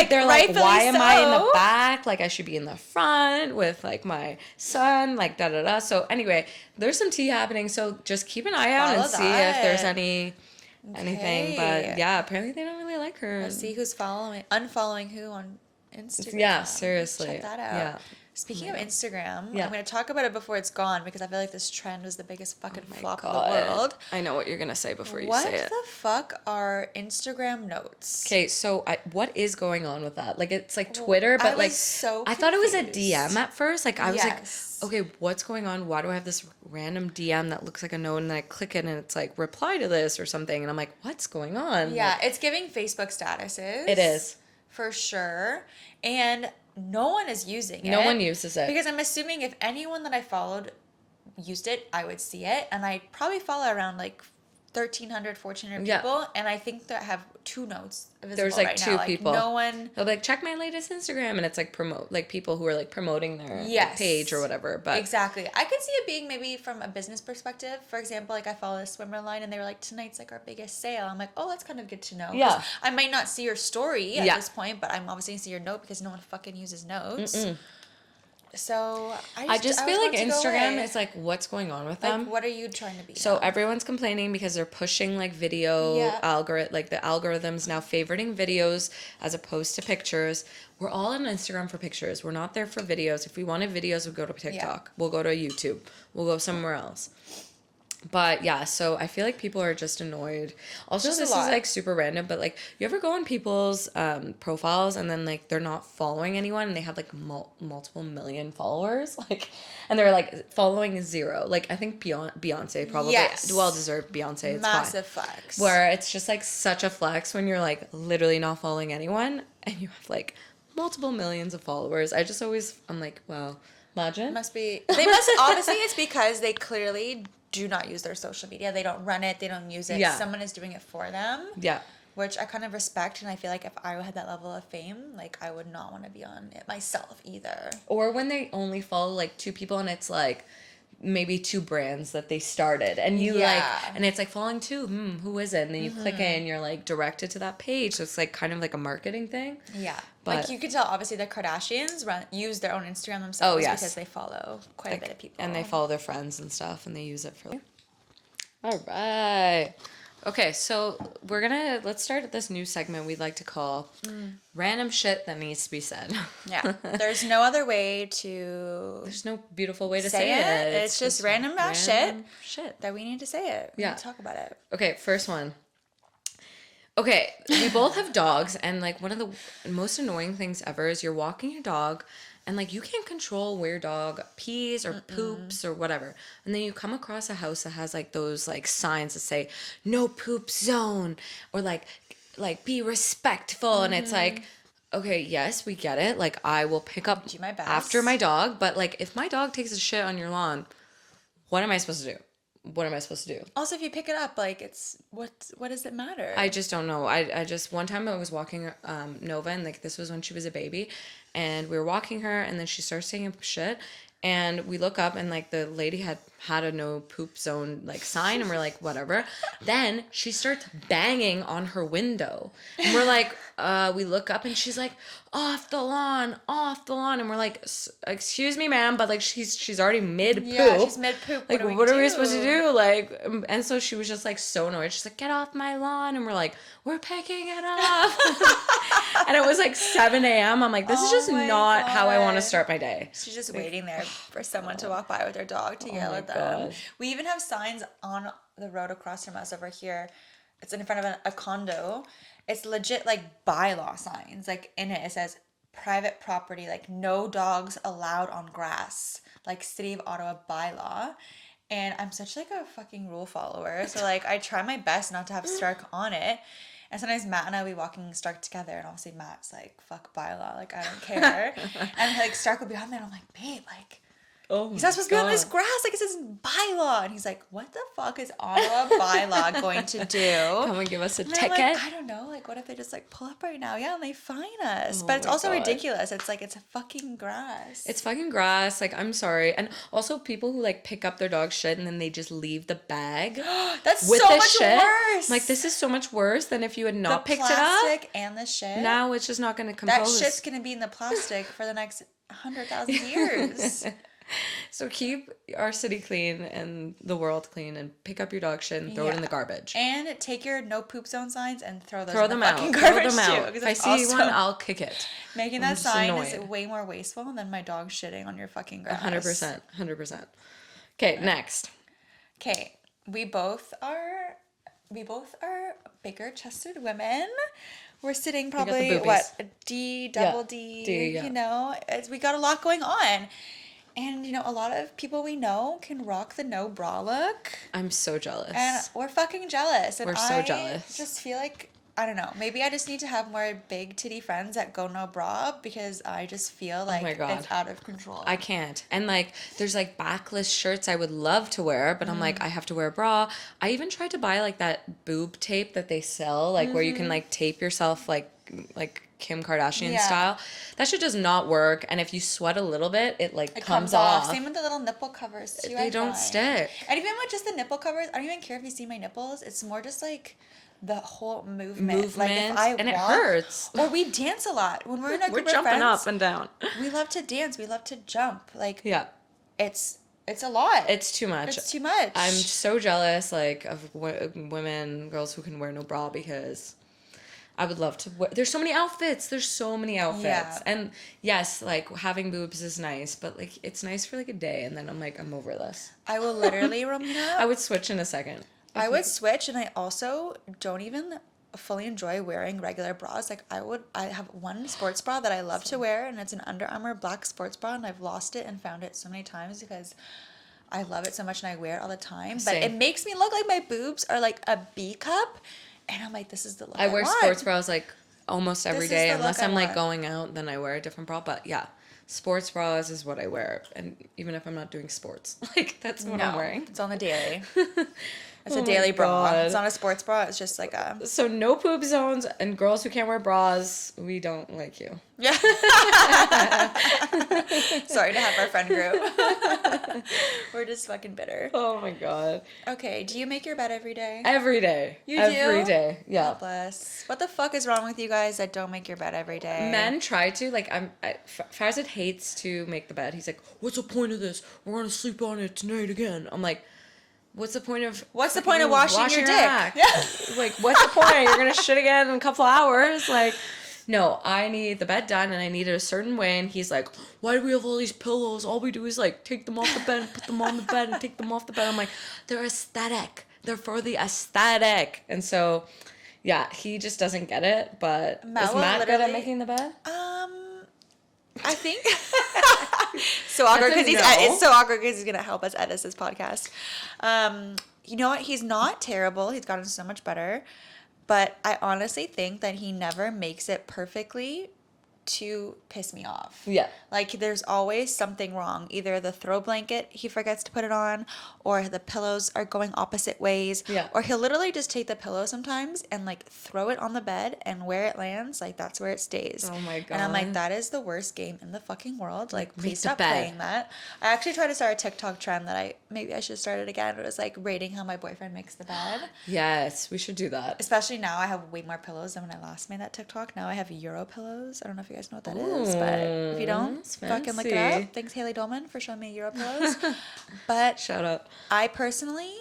Speaker 1: they're like why am I in the
Speaker 2: so.
Speaker 1: back, like I should be in the front with like my son, like da da da. So anyway, there's some tea happening, so just keep an eye out and see if there's anything. But yeah, apparently they don't really like her.
Speaker 2: Let's see who's unfollowing who on Instagram.
Speaker 1: Yeah, seriously.
Speaker 2: Check that out.
Speaker 1: Yeah.
Speaker 2: Speaking of Instagram,
Speaker 1: Yeah.
Speaker 2: I'm going to talk about it before it's gone because I feel like this trend was the biggest fucking flop in the
Speaker 1: God.
Speaker 2: world.
Speaker 1: I know what you're gonna say before you
Speaker 2: What
Speaker 1: say it.
Speaker 2: the fuck are Instagram notes?
Speaker 1: Okay, so what is going on with that? Like it's like Twitter, but like I thought it was a DM at first. Like I was like, okay, what's going on? Why do I have this random DM that looks like a note, and then I click it and it's like reply to this or something, and I'm like, what's going on?
Speaker 2: Yeah,
Speaker 1: like,
Speaker 2: it's giving Facebook statuses.
Speaker 1: it is.
Speaker 2: For sure. And no one is using it.
Speaker 1: No one uses it.
Speaker 2: Because I'm assuming if anyone that I followed used it, I would see it. And I probably follow around like 1,300, 1,400 people. And I think that I have 2 notes visible
Speaker 1: There's like
Speaker 2: right
Speaker 1: 2
Speaker 2: now. Like,
Speaker 1: people.
Speaker 2: no one.
Speaker 1: They'll be like, check my latest Instagram, and it's like people who are like promoting their page or whatever. But
Speaker 2: exactly. I could see it being maybe from a business perspective. For example, like I follow a swimmer line and they were like, tonight's like our biggest sale. I'm like, oh, that's kind of good to know.
Speaker 1: Yeah.
Speaker 2: I might not see your story at this point, but I'm obviously going to see your note because no one fucking uses notes.
Speaker 1: Mm-mm.
Speaker 2: So
Speaker 1: I just feel like Instagram is like, what's going on with them?
Speaker 2: Like, what are you trying to be?
Speaker 1: So everyone's complaining because they're pushing like video like the algorithms now favoriting videos as opposed to pictures. We're all on Instagram for pictures. We're not there for videos. If we wanted videos, we'll go to TikTok. We'll go to YouTube. We'll go somewhere else. But yeah, so I feel like people are just annoyed. Also, this is like super random, but like you ever go on people's profiles and then like they're not following anyone and they have like multiple million followers, like, and they're like following 0. Like I think Beyonce probably well deserved. Beyonce, it's
Speaker 2: massive
Speaker 1: fine.
Speaker 2: flex.
Speaker 1: Where it's just like such a flex when you're like literally not following anyone and you have like multiple millions of followers. I'm like, wow, imagine.
Speaker 2: They must honestly. It's because they clearly do not use their social media. They don't run it. They don't use it.
Speaker 1: Yeah.
Speaker 2: Someone is doing it for them.
Speaker 1: Yeah.
Speaker 2: Which I kind of respect, and I feel like if I had that level of fame, like I would not want to be on it myself either.
Speaker 1: Or when they only follow like 2 people and it's like maybe 2 brands that they started and you like, and it's like following 2, who is it? And then you click it and you're like directed to that page. So it's like kind of like a marketing thing.
Speaker 2: Yeah.
Speaker 1: But
Speaker 2: like you could tell, obviously the Kardashians use their own Instagram themselves because they follow quite a bit of people.
Speaker 1: And they follow their friends and stuff, and they use it for. All right. Okay, so let's start at this new segment we'd like to call Random Shit That Needs to Be Said.
Speaker 2: Yeah. There's no other way to...
Speaker 1: There's no beautiful way to say it.
Speaker 2: It's just random shit that we need to say it. We need to talk about it.
Speaker 1: Okay, first one. Okay, we both have dogs, and like one of the most annoying things ever is you're walking your dog, and like you can't control where your dog pees or poops or whatever. And then you come across a house that has like those like signs that say no poop zone or like be respectful. And it's like, okay, yes, we get it. Like I will pick up
Speaker 2: Do my best.
Speaker 1: after my dog, but like if my dog takes a shit on your lawn, what am I supposed to do? What am I supposed to do?
Speaker 2: Also, if you pick it up, like it's what does it matter?
Speaker 1: I just don't know. I just one time I was walking Nova, and like this was when she was a baby, and we were walking her, and then she starts taking a shit, and we look up, and like the lady had a no poop zone like sign, and we're like whatever. Then she starts banging on her window, and we're like we look up, and she's like off the lawn, and we're like excuse me ma'am, but like she's already mid poop.
Speaker 2: Yeah, she's mid poop.
Speaker 1: Like what are we supposed to do? Like and so she was just like so annoyed. She's like get off my lawn, and we're like we're picking it up. And it was like 7 a.m. I'm like this is just not how I want to start my day.
Speaker 2: She's just waiting there for someone to walk by with their dog to yell at them.
Speaker 1: God.
Speaker 2: We even have signs on the road across from us over here. It's in front of a condo. It's legit like bylaw signs. Like in it says private property, like no dogs allowed on grass, like City of Ottawa bylaw. And I'm such like a fucking rule follower. So like I try my best not to have Stark on it. And sometimes Matt and I will be walking Stark together, and obviously Matt's like, fuck bylaw, like I don't care. And like Stark will be on there, and I'm like, babe, like he's not supposed to be on this grass. Like, it says bylaw. And he's like, what the fuck is Ottawa bylaw going to do?
Speaker 1: Come and give us a
Speaker 2: and
Speaker 1: ticket.
Speaker 2: I'm like, I don't know. Like, what if they just, like, pull up right now? Yeah, and they fine us. But it's also ridiculous. It's like, it's fucking grass.
Speaker 1: It's fucking grass. Like, I'm sorry. And also people who, like, pick up their dog's shit and then they just leave the bag.
Speaker 2: That's
Speaker 1: with
Speaker 2: so
Speaker 1: the
Speaker 2: much
Speaker 1: shit.
Speaker 2: worse.
Speaker 1: Like, this is so much worse than if you had not picked it up.
Speaker 2: The plastic and the shit.
Speaker 1: Now it's just not going to compose.
Speaker 2: That shit's going to be in the plastic for the next 100,000 years.
Speaker 1: So keep our city clean and the world clean, and pick up your dog shit and throw it in the garbage.
Speaker 2: And take your no poop zone signs and throw those
Speaker 1: throw
Speaker 2: in the
Speaker 1: them out.
Speaker 2: fucking
Speaker 1: Throw
Speaker 2: garbage
Speaker 1: them out.
Speaker 2: too.
Speaker 1: If I see one, I'll kick it.
Speaker 2: Making
Speaker 1: I'm
Speaker 2: that
Speaker 1: just
Speaker 2: sign
Speaker 1: annoyed.
Speaker 2: is way more wasteful than my dog shitting on your fucking grass.
Speaker 1: 100%. Okay, next.
Speaker 2: Okay, we both are bigger chested women. We're sitting probably what double D,
Speaker 1: yeah.
Speaker 2: you know. We got a lot going on. And, you know, a lot of people we know can rock the no bra look.
Speaker 1: I'm so jealous.
Speaker 2: And we're fucking jealous. And
Speaker 1: we're so jealous.
Speaker 2: I just feel like, I don't know, maybe I just need to have more big titty friends that go no bra, because I just feel like it's out of control.
Speaker 1: I can't. And, like, there's, like, backless shirts I would love to wear, but I'm like, I have to wear a bra. I even tried to buy, like, that boob tape that they sell, like, where you can, like, tape yourself, like Kim Kardashian style. That shit does not work, and if you sweat a little bit, it comes off.
Speaker 2: Same with the little nipple covers too.
Speaker 1: They don't stick.
Speaker 2: And even with just the nipple covers, I don't even care if you see my nipples. It's more just like the whole movement. Like if I
Speaker 1: and
Speaker 2: walk,
Speaker 1: it hurts.
Speaker 2: Or we dance a lot when we're in a group
Speaker 1: We're jumping
Speaker 2: of friends,
Speaker 1: up and down.
Speaker 2: We love to dance. We love to jump. Like it's a lot.
Speaker 1: It's too much.
Speaker 2: It's too much.
Speaker 1: I'm so jealous, like, of girls who can wear no bra, because I would love to wear. There's so many outfits. Yeah. And yes, like, having boobs is nice, but, like, it's nice for, like, a day, and then I'm like, I'm over this.
Speaker 2: I will literally, Romina.
Speaker 1: I would switch in a second.
Speaker 2: I would switch, and I also don't even fully enjoy wearing regular bras. Like, I have one sports bra that I love to wear, and it's an Under Armour black sports bra, and I've lost it and found it so many times because I love it so much and I wear it all the time. But it makes me look like my boobs are like a B cup. And I'm like, this is the look I
Speaker 1: wear
Speaker 2: want.
Speaker 1: Sports bras like almost every day, unless I'm like
Speaker 2: want.
Speaker 1: going out, then I wear a different bra. But yeah, sports bras is what I wear, and even if I'm not doing sports, like that's what I'm wearing.
Speaker 2: It's on the daily. It's a daily bra. It's not a sports bra. It's just like a.
Speaker 1: So no poop zones, and girls who can't wear bras, we don't like you.
Speaker 2: Yeah. Sorry to have our friend group. We're just fucking bitter.
Speaker 1: Oh my God.
Speaker 2: Okay, do you make your bed every day?
Speaker 1: Every day.
Speaker 2: You do?
Speaker 1: Every day. Yeah.
Speaker 2: God bless. What the fuck is wrong with you guys that don't make your bed every day?
Speaker 1: Men try to, like, Farzad hates to make the bed. He's like, what's the point of this? We're gonna sleep on it tonight again. I'm like, what's the point of
Speaker 2: washing your dick?
Speaker 1: act? Like, what's the point? You're gonna shit again in a couple hours? Like, no, I need the bed done and I need it a certain way. And he's like, why do we have all these pillows? All we do is like take them off the bed and put them on the bed and take them off the bed. I'm like, they're aesthetic. They're for the aesthetic. And so, yeah, he just doesn't get it. But is Matt good at making the bed?
Speaker 2: I think so awkward because it's so awkward because he's gonna help us edit this podcast. You know what? He's not terrible. He's gotten so much better, but I honestly think that he never makes it perfectly to piss me off.
Speaker 1: Yeah.
Speaker 2: Like there's always something wrong. Either the throw blanket he forgets to put it on, or the pillows are going opposite ways.
Speaker 1: Yeah.
Speaker 2: Or he'll literally just take the pillow sometimes and like throw it on the bed, and where it lands, like that's where it stays.
Speaker 1: Oh my God.
Speaker 2: And I'm like, that is the worst game in the fucking world. Like please stop
Speaker 1: bed.
Speaker 2: playing that. I actually tried to start a TikTok trend that maybe I should start it again. It was like rating how my boyfriend makes the bed.
Speaker 1: Yes, we should do that.
Speaker 2: Especially now I have way more pillows than when I last made that TikTok. Now I have Euro pillows. I don't know if you guys know what that is, but if you don't, fucking look it up. Thanks Haley Dolman for showing me Euro pillows. But
Speaker 1: shout out.
Speaker 2: I personally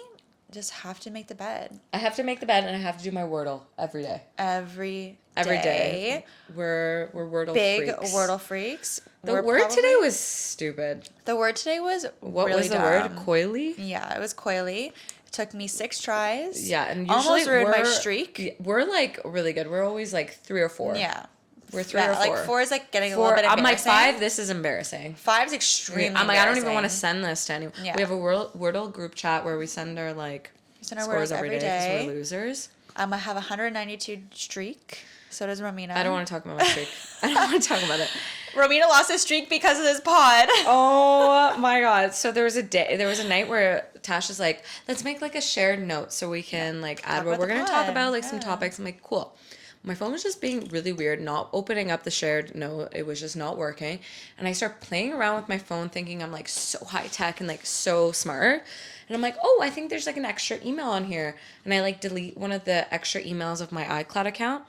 Speaker 2: just have to make the bed.
Speaker 1: I have to make the bed and I have to do my Wordle every day.
Speaker 2: Every
Speaker 1: day.
Speaker 2: day.
Speaker 1: We're Wordle
Speaker 2: big
Speaker 1: freaks.
Speaker 2: Wordle freaks.
Speaker 1: The word today was stupid.
Speaker 2: The word today was
Speaker 1: what
Speaker 2: really
Speaker 1: was the
Speaker 2: dumb.
Speaker 1: word? Coily?
Speaker 2: Yeah, it was coily. It took me 6 tries.
Speaker 1: Yeah, and usually
Speaker 2: almost ruined my streak.
Speaker 1: We're like really good. We're always like 3 or 4.
Speaker 2: Yeah.
Speaker 1: We're 3 or 4.
Speaker 2: Like 4 is like getting a little bit embarrassing.
Speaker 1: I'm like 5. This is embarrassing.
Speaker 2: 5 is extremely
Speaker 1: I'm like, I don't even want to
Speaker 2: embarrassing.
Speaker 1: send this to anyone.
Speaker 2: Yeah.
Speaker 1: We have a Wordle group chat where we send our like scores every day because we're losers.
Speaker 2: I have a 192 streak. So does Romina.
Speaker 1: I don't want to talk about my streak. I don't want to talk about it.
Speaker 2: Romina lost his streak because of this pod.
Speaker 1: Oh my God. So there was a night where Tash is like, let's make like a shared note so we can like add what we're going to talk about, like some topics. I'm like, cool. My phone was just being really weird, not opening up the shared note. It was just not working. And I start playing around with my phone thinking I'm like so high tech and like so smart. And I'm like, oh, I think there's like an extra email on here. And I like delete one of the extra emails of my iCloud account.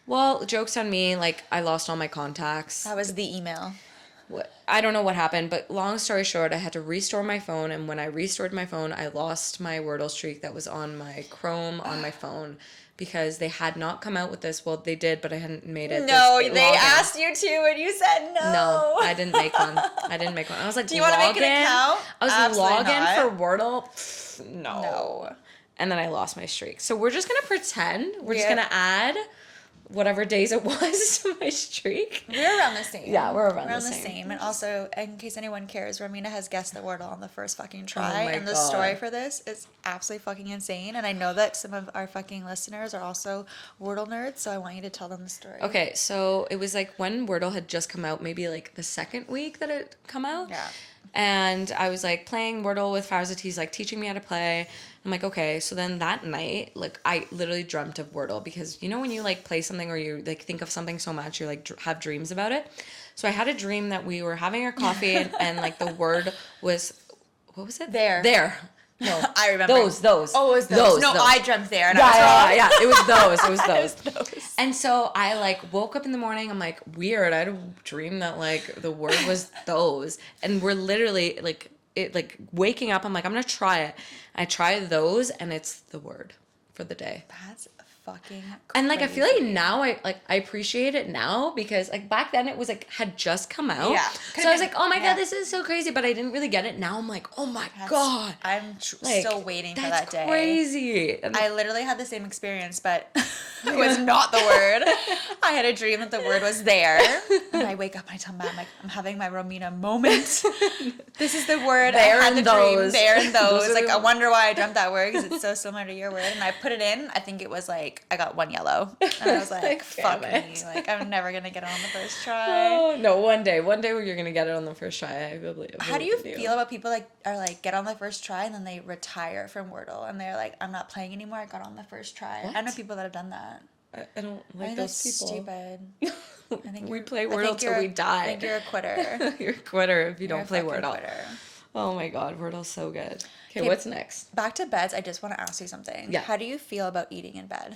Speaker 1: Well, joke's on me. Like I lost all my contacts.
Speaker 2: That was the email.
Speaker 1: I don't know what happened, but long story short, I had to restore my phone. And when I restored my phone, I lost my Wordle streak that was on my Chrome on my phone. Because they had not come out with this. Well, they did, but I hadn't made it.
Speaker 2: No, they asked you to, and you said no.
Speaker 1: No, I didn't make one. I was like,
Speaker 2: do you want to make an account?
Speaker 1: I was
Speaker 2: Absolutely
Speaker 1: login
Speaker 2: not.
Speaker 1: for Wordle. Pfft, no. And then I lost my streak. So we're just going to pretend. We're just going to add whatever days it was to my streak.
Speaker 2: We're around the same.
Speaker 1: Yeah, we're around the same.
Speaker 2: And also, in case anyone cares, Romina has guessed the Wordle on the first fucking try.
Speaker 1: Oh my
Speaker 2: and the
Speaker 1: God.
Speaker 2: story for this is absolutely fucking insane. And I know that some of our fucking listeners are also Wordle nerds, so I want you to tell them the story.
Speaker 1: Okay, so it was like when Wordle had just come out, maybe like the second week that it come out.
Speaker 2: Yeah.
Speaker 1: And I was like playing Wordle with Farzad. He's like teaching me how to play. I'm like, okay. So then that night, like I literally dreamt of Wordle because you know when you like play something or you like think of something so much, you like have dreams about it. So I had a dream that we were having our coffee and like the word was, what was it? There. No,
Speaker 2: I remember.
Speaker 1: Those.
Speaker 2: Oh, it was those. No, I dreamt there. And
Speaker 1: Yeah. It was those. And so I like woke up in the morning. I'm like, weird. I had a dream that like the word was those. And we're literally like, waking up. I'm like, I'm going to try it. I try those and it's the word for the day.
Speaker 2: That's fucking crazy.
Speaker 1: And like I feel like now I appreciate it now because like back then it was like had just come out.
Speaker 2: Yeah.
Speaker 1: So I was like, oh my God, this is so crazy, but I didn't really get it. Now I'm like, oh my God.
Speaker 2: I'm still waiting for that day.
Speaker 1: That's crazy. And
Speaker 2: I literally had the same experience, but it was not the word. I had a dream that the word was there. And I wake up and I tell Matt, I'm like, I'm having my Romina moment. This is the word.
Speaker 1: There
Speaker 2: I had
Speaker 1: and
Speaker 2: the dream.
Speaker 1: those.
Speaker 2: There and those.
Speaker 1: Those
Speaker 2: Like,
Speaker 1: are
Speaker 2: I wonder why I dreamt that word because it's so similar to your word. And I put it in. I think it was like, I got 1 yellow. And I was like, fuck me. Like, I'm never going to get it on the first try.
Speaker 1: Oh, no, one day when you're going to get it on the first try. I believe
Speaker 2: How do you feel about people get on the first try and then they retire from Wordle and they're like, I'm not playing anymore. I got on the first try.
Speaker 1: What?
Speaker 2: I know people that have done that.
Speaker 1: I don't
Speaker 2: I
Speaker 1: like
Speaker 2: think
Speaker 1: those
Speaker 2: that's
Speaker 1: people.
Speaker 2: stupid. I think
Speaker 1: We
Speaker 2: you're-
Speaker 1: play
Speaker 2: I
Speaker 1: Wordle
Speaker 2: think
Speaker 1: till
Speaker 2: you're-
Speaker 1: we die.
Speaker 2: I think you're a quitter.
Speaker 1: You're a quitter if you
Speaker 2: You're
Speaker 1: don't
Speaker 2: a
Speaker 1: play
Speaker 2: fucking
Speaker 1: Wordle.
Speaker 2: quitter.
Speaker 1: Oh my god, Wordle's so good. Okay,
Speaker 2: Okay.
Speaker 1: what's next?
Speaker 2: Back to beds. I just want to ask you something.
Speaker 1: Yeah.
Speaker 2: How do you feel about eating in bed?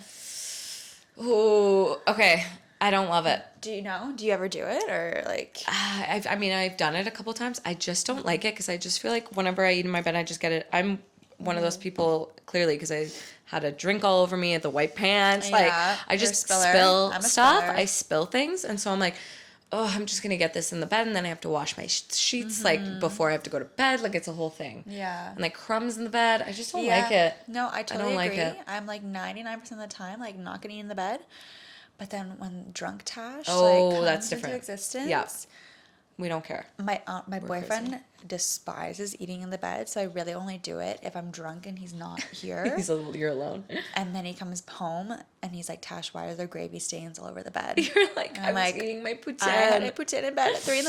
Speaker 1: Ooh, okay. I don't love it.
Speaker 2: Do you know? Do you ever do it or like?
Speaker 1: I mean, I've done it a couple times. I just don't like it because I just feel like whenever I eat in my bed, I just get it. I'm one of those people, clearly, because I had a drink all over me at the white pants. Like,
Speaker 2: Yeah,
Speaker 1: I
Speaker 2: you're a
Speaker 1: just
Speaker 2: spiller.
Speaker 1: spill
Speaker 2: I'm a
Speaker 1: stuff.
Speaker 2: spiller.
Speaker 1: I spill things. And so I'm like, oh, I'm just going to get this in the bed. And then I have to wash my sheets, like, before I have to go to bed. Like, it's a whole thing.
Speaker 2: Yeah.
Speaker 1: And, like, crumbs in the bed. I just don't like it.
Speaker 2: No, I totally
Speaker 1: don't like
Speaker 2: agree.
Speaker 1: it.
Speaker 2: I'm like 99% of the time like not gonna eat in the bed. But then when drunk Tash
Speaker 1: Oh,
Speaker 2: like
Speaker 1: that's
Speaker 2: comes into
Speaker 1: different.
Speaker 2: existence,
Speaker 1: Yeah. We don't care.
Speaker 2: my boyfriend despises eating in the bed, so I really only do it if I'm drunk and he's not here.
Speaker 1: You're alone.
Speaker 2: And then he comes home and he's like, Tash, why are there gravy stains all over the bed?
Speaker 1: You're like,
Speaker 2: And
Speaker 1: I'm like, eating my poutine.
Speaker 2: I had a poutine in bed at 3 a.m,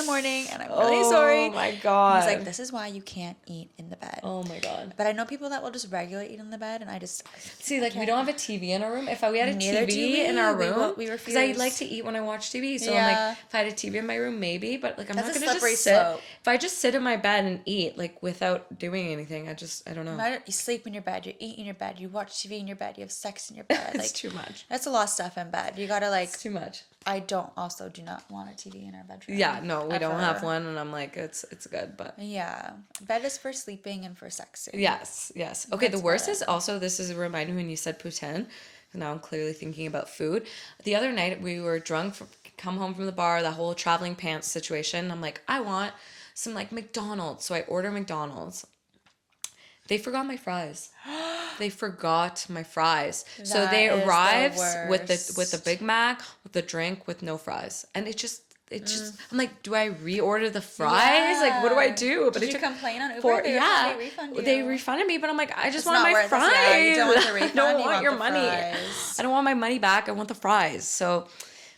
Speaker 2: and I'm really sorry.
Speaker 1: Oh my god.
Speaker 2: He's like, this is why you can't eat in the bed.
Speaker 1: Oh my god.
Speaker 2: But I know people that will just regularly eat in the bed, and I just
Speaker 1: See, like, we don't have a TV in our room. If we had a
Speaker 2: Neither do
Speaker 1: TV
Speaker 2: we.
Speaker 1: in our
Speaker 2: We
Speaker 1: room,
Speaker 2: we
Speaker 1: because I
Speaker 2: refuse.
Speaker 1: like to eat when I watch TV. So I'm
Speaker 2: Yeah.
Speaker 1: like, if I had a TV in my room, maybe. But like, I'm
Speaker 2: That's
Speaker 1: not
Speaker 2: a
Speaker 1: gonna
Speaker 2: slippery
Speaker 1: just sit.
Speaker 2: slope.
Speaker 1: If I just sit in my bed and eat, like, without doing anything, I don't know.
Speaker 2: You sleep in your bed, you eat in your bed, you watch TV in your bed, you have sex in your bed.
Speaker 1: It's
Speaker 2: Like
Speaker 1: too much.
Speaker 2: that's a lot of stuff in bed. You gotta like.
Speaker 1: It's too much.
Speaker 2: I do not want a TV in our bedroom.
Speaker 1: Yeah, no, we don't have
Speaker 2: ever.
Speaker 1: one, and I'm like, it's good, but.
Speaker 2: Yeah, bed is for sleeping and for sexing.
Speaker 1: Yes. Okay, the
Speaker 2: That's
Speaker 1: worst
Speaker 2: about
Speaker 1: is also, this is a reminder when you said poutine. Now I'm clearly thinking about food. The other night we were drunk, come home from the bar, the whole traveling pants situation. I'm like, I want some like McDonald's. So I order McDonald's. They forgot my fries. They forgot my fries. So
Speaker 2: That
Speaker 1: they
Speaker 2: is the
Speaker 1: arrived with the
Speaker 2: worst.
Speaker 1: Big Mac, with the drink, with no fries. And it just I'm like, do I reorder the fries? Like, what do I do? But
Speaker 2: Did
Speaker 1: it
Speaker 2: you
Speaker 1: took
Speaker 2: complain on Uber?
Speaker 1: for
Speaker 2: They
Speaker 1: yeah, they refunded me, but I'm like, I just
Speaker 2: It's
Speaker 1: want
Speaker 2: not
Speaker 1: my
Speaker 2: worth it.
Speaker 1: fries.
Speaker 2: Yeah, you don't want the
Speaker 1: I
Speaker 2: refund,
Speaker 1: don't
Speaker 2: you
Speaker 1: want
Speaker 2: want
Speaker 1: your
Speaker 2: the
Speaker 1: money.
Speaker 2: fries.
Speaker 1: I don't want my money back. I want the fries. So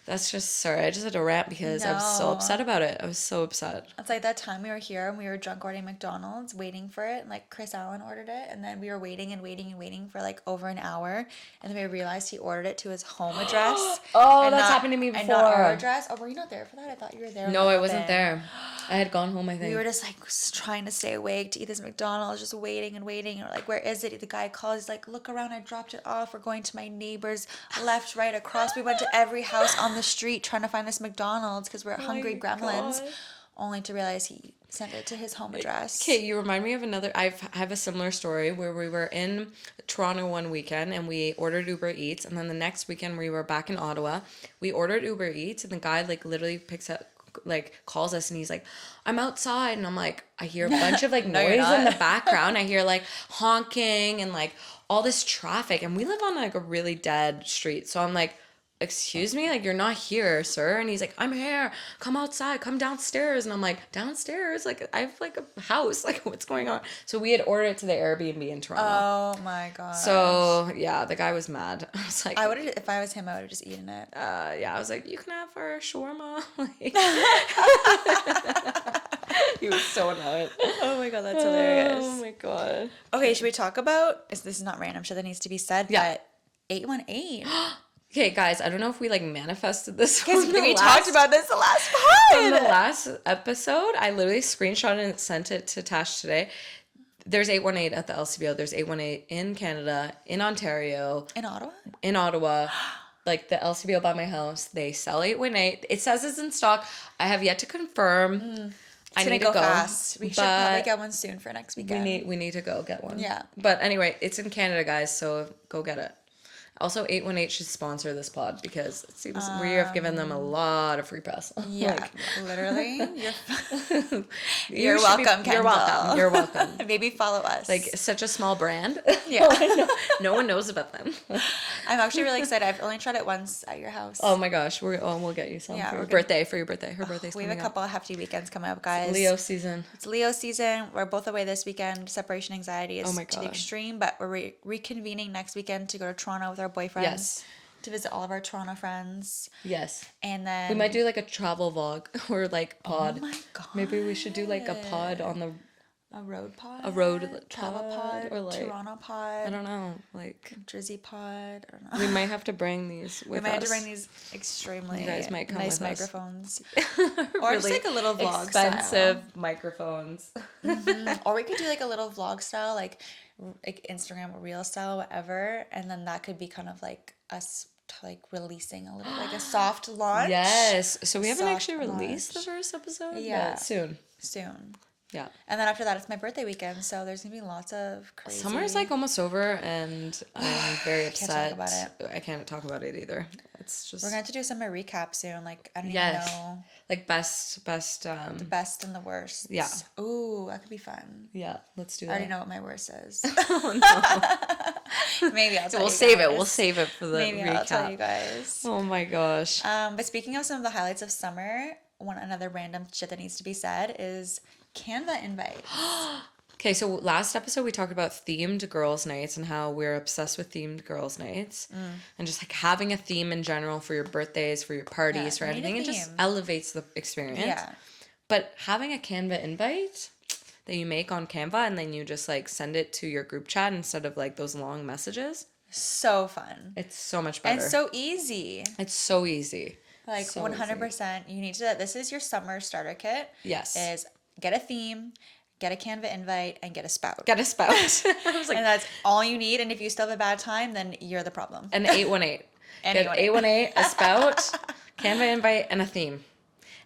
Speaker 1: that's just sorry. I just had to rant because I was so
Speaker 2: No.
Speaker 1: upset about it. I was so upset.
Speaker 2: It's like that time we were here and we were drunk ordering McDonald's, waiting for it, and like Chris Allen ordered it, and then we were waiting and waiting and waiting for like over an hour, and then we realized he ordered it to his home address.
Speaker 1: Oh,
Speaker 2: and
Speaker 1: that's
Speaker 2: not-
Speaker 1: happened to me
Speaker 2: And not our
Speaker 1: before.
Speaker 2: address. Oh, were you not there for that? I thought you were there. when
Speaker 1: No,
Speaker 2: that
Speaker 1: I wasn't
Speaker 2: happened.
Speaker 1: there. I had gone home, I think.
Speaker 2: We were just like trying to stay awake to eat this McDonald's, just waiting and waiting. And we're like, where is it? The guy calls. He's like, look around. I dropped it off. We're going to my neighbor's left, right, across. We went to every house on the street trying to find this McDonald's because we're hungry gremlins.
Speaker 1: God.
Speaker 2: Only to realize he sent it to his home address.
Speaker 1: Okay, you remind me of another. I have a similar story where we were in Toronto one weekend and we ordered Uber Eats, and then the next weekend we were back in Ottawa. We ordered Uber Eats, and the guy like literally picks up, like calls us, and he's like, I'm outside, and I'm like, I hear a bunch of like
Speaker 2: No, you're
Speaker 1: noise in
Speaker 2: not.
Speaker 1: the background. I hear like honking and like all this traffic, and we live on like a really dead street, so I'm like, excuse me, like, you're not here, sir. And he's like, I'm here, come outside, come downstairs. And I'm like, downstairs? Like, I have like a house, like, what's going on? So we had ordered it to the Airbnb in Toronto.
Speaker 2: Oh my god.
Speaker 1: So yeah, the guy was mad. I was like,
Speaker 2: I would have, if I was him, I would have just eaten it.
Speaker 1: yeah, I was like, you can have our shawarma. Like, he was so annoyed.
Speaker 2: Oh my god, that's hilarious.
Speaker 1: Oh my god.
Speaker 2: Okay, should we talk about? This is not random. I'm sure that needs to be said.
Speaker 1: Yeah.
Speaker 2: But 818.
Speaker 1: Okay, guys, I don't know if we like manifested this
Speaker 2: Because
Speaker 1: from the
Speaker 2: we
Speaker 1: last-
Speaker 2: talked about this the last
Speaker 1: from the
Speaker 2: pod.
Speaker 1: last episode. I literally screenshotted and sent it to Tash today. There's 818 at the LCBO. There's 818 in Canada, in Ontario,
Speaker 2: In Ottawa?
Speaker 1: in Ottawa. Like the LCBO by my house, they sell 818. It says it's in stock. I have yet to confirm. I
Speaker 2: It's
Speaker 1: need
Speaker 2: gonna
Speaker 1: to go
Speaker 2: fast. We should probably
Speaker 1: but
Speaker 2: get one soon for next weekend.
Speaker 1: we need to go get one.
Speaker 2: Yeah.
Speaker 1: But anyway, it's in Canada, guys. So go get it. Also, 818 should sponsor this pod because it seems we have given them a lot of free press.
Speaker 2: Yeah,
Speaker 1: Like,
Speaker 2: literally.
Speaker 1: you
Speaker 2: You're
Speaker 1: should be-
Speaker 2: welcome,
Speaker 1: You're welcome. You're welcome.
Speaker 2: Maybe follow us.
Speaker 1: Like such a small brand.
Speaker 2: Yeah.
Speaker 1: No one knows about them.
Speaker 2: I'm actually really excited. I've only tried it once at your house.
Speaker 1: Oh my gosh, we'll get you some
Speaker 2: Yeah,
Speaker 1: for your
Speaker 2: we're gonna-
Speaker 1: birthday. For your birthday, her birthday's
Speaker 2: we have
Speaker 1: coming
Speaker 2: a
Speaker 1: up.
Speaker 2: couple of hefty weekends coming up, guys.
Speaker 1: Leo season.
Speaker 2: It's Leo season. We're both away this weekend. Separation anxiety is
Speaker 1: Oh my
Speaker 2: to the
Speaker 1: God.
Speaker 2: extreme, but we're reconvening next weekend to go to Toronto with our boyfriends.
Speaker 1: Yes.
Speaker 2: To visit all of our Toronto friends.
Speaker 1: Yes.
Speaker 2: And then
Speaker 1: We might do like a travel vlog or like pod.
Speaker 2: Oh my god.
Speaker 1: Maybe we should do like a pod on the
Speaker 2: A road pod?
Speaker 1: A road
Speaker 2: Tava pod?
Speaker 1: or like
Speaker 2: Toronto pod?
Speaker 1: I don't know, like
Speaker 2: Drizzy pod? I don't know.
Speaker 1: we might have to bring these with us.
Speaker 2: We might have to bring these extremely
Speaker 1: You guys might come
Speaker 2: nice
Speaker 1: with us.
Speaker 2: microphones. Or just like a little vlog
Speaker 1: expensive
Speaker 2: style.
Speaker 1: mophones.
Speaker 2: Or we could do like a little vlog style, like Instagram reel style, whatever. And then that could be kind of like us like releasing a little, like a soft launch.
Speaker 1: Yes. So we haven't
Speaker 2: Soft
Speaker 1: actually released
Speaker 2: launch.
Speaker 1: the first episode.
Speaker 2: Yeah.
Speaker 1: But soon.
Speaker 2: Soon.
Speaker 1: Yeah.
Speaker 2: And then after that, it's my birthday weekend, so there's gonna be lots of crazy.
Speaker 1: Summer's like almost over, and I'm very
Speaker 2: Can't
Speaker 1: upset.
Speaker 2: talk about it.
Speaker 1: I can't talk about it either. It's just
Speaker 2: We're gonna have to do summer recap soon. Like I don't
Speaker 1: yes,
Speaker 2: even know
Speaker 1: like best.
Speaker 2: the best and the worst.
Speaker 1: Yeah.
Speaker 2: Ooh, that could be fun.
Speaker 1: Yeah, let's do
Speaker 2: I
Speaker 1: that.
Speaker 2: already know what my worst is.
Speaker 1: Oh no.
Speaker 2: Maybe I'll tell
Speaker 1: We'll
Speaker 2: you
Speaker 1: save
Speaker 2: guys.
Speaker 1: it. We'll save it for the
Speaker 2: Maybe
Speaker 1: recap.
Speaker 2: I'll tell you guys.
Speaker 1: Oh my gosh.
Speaker 2: But speaking of some of the highlights of summer, another random shit that needs to be said is Canva invites.
Speaker 1: Okay, so last episode we talked about themed girls' nights and how we're obsessed with themed girls' nights and just like having a theme in general for your birthdays, for your parties, for
Speaker 2: you need a
Speaker 1: anything. It just
Speaker 2: theme.
Speaker 1: elevates the experience.
Speaker 2: Yeah.
Speaker 1: But having a Canva invite that you make on Canva and then you just like send it to your group chat instead of like those long messages,
Speaker 2: So fun.
Speaker 1: it's so much better.
Speaker 2: And so easy.
Speaker 1: It's so easy.
Speaker 2: Like
Speaker 1: So
Speaker 2: 100%. You need to, this is your summer starter kit.
Speaker 1: Yes.
Speaker 2: Is get a theme, get a Canva invite, and get a spout.
Speaker 1: Get a spout. I was like,
Speaker 2: And that's all you need. And if you still have a bad time, then you're the problem.
Speaker 1: an 818.
Speaker 2: An
Speaker 1: Get
Speaker 2: 818.
Speaker 1: 818, a spout, Canva invite, and a theme.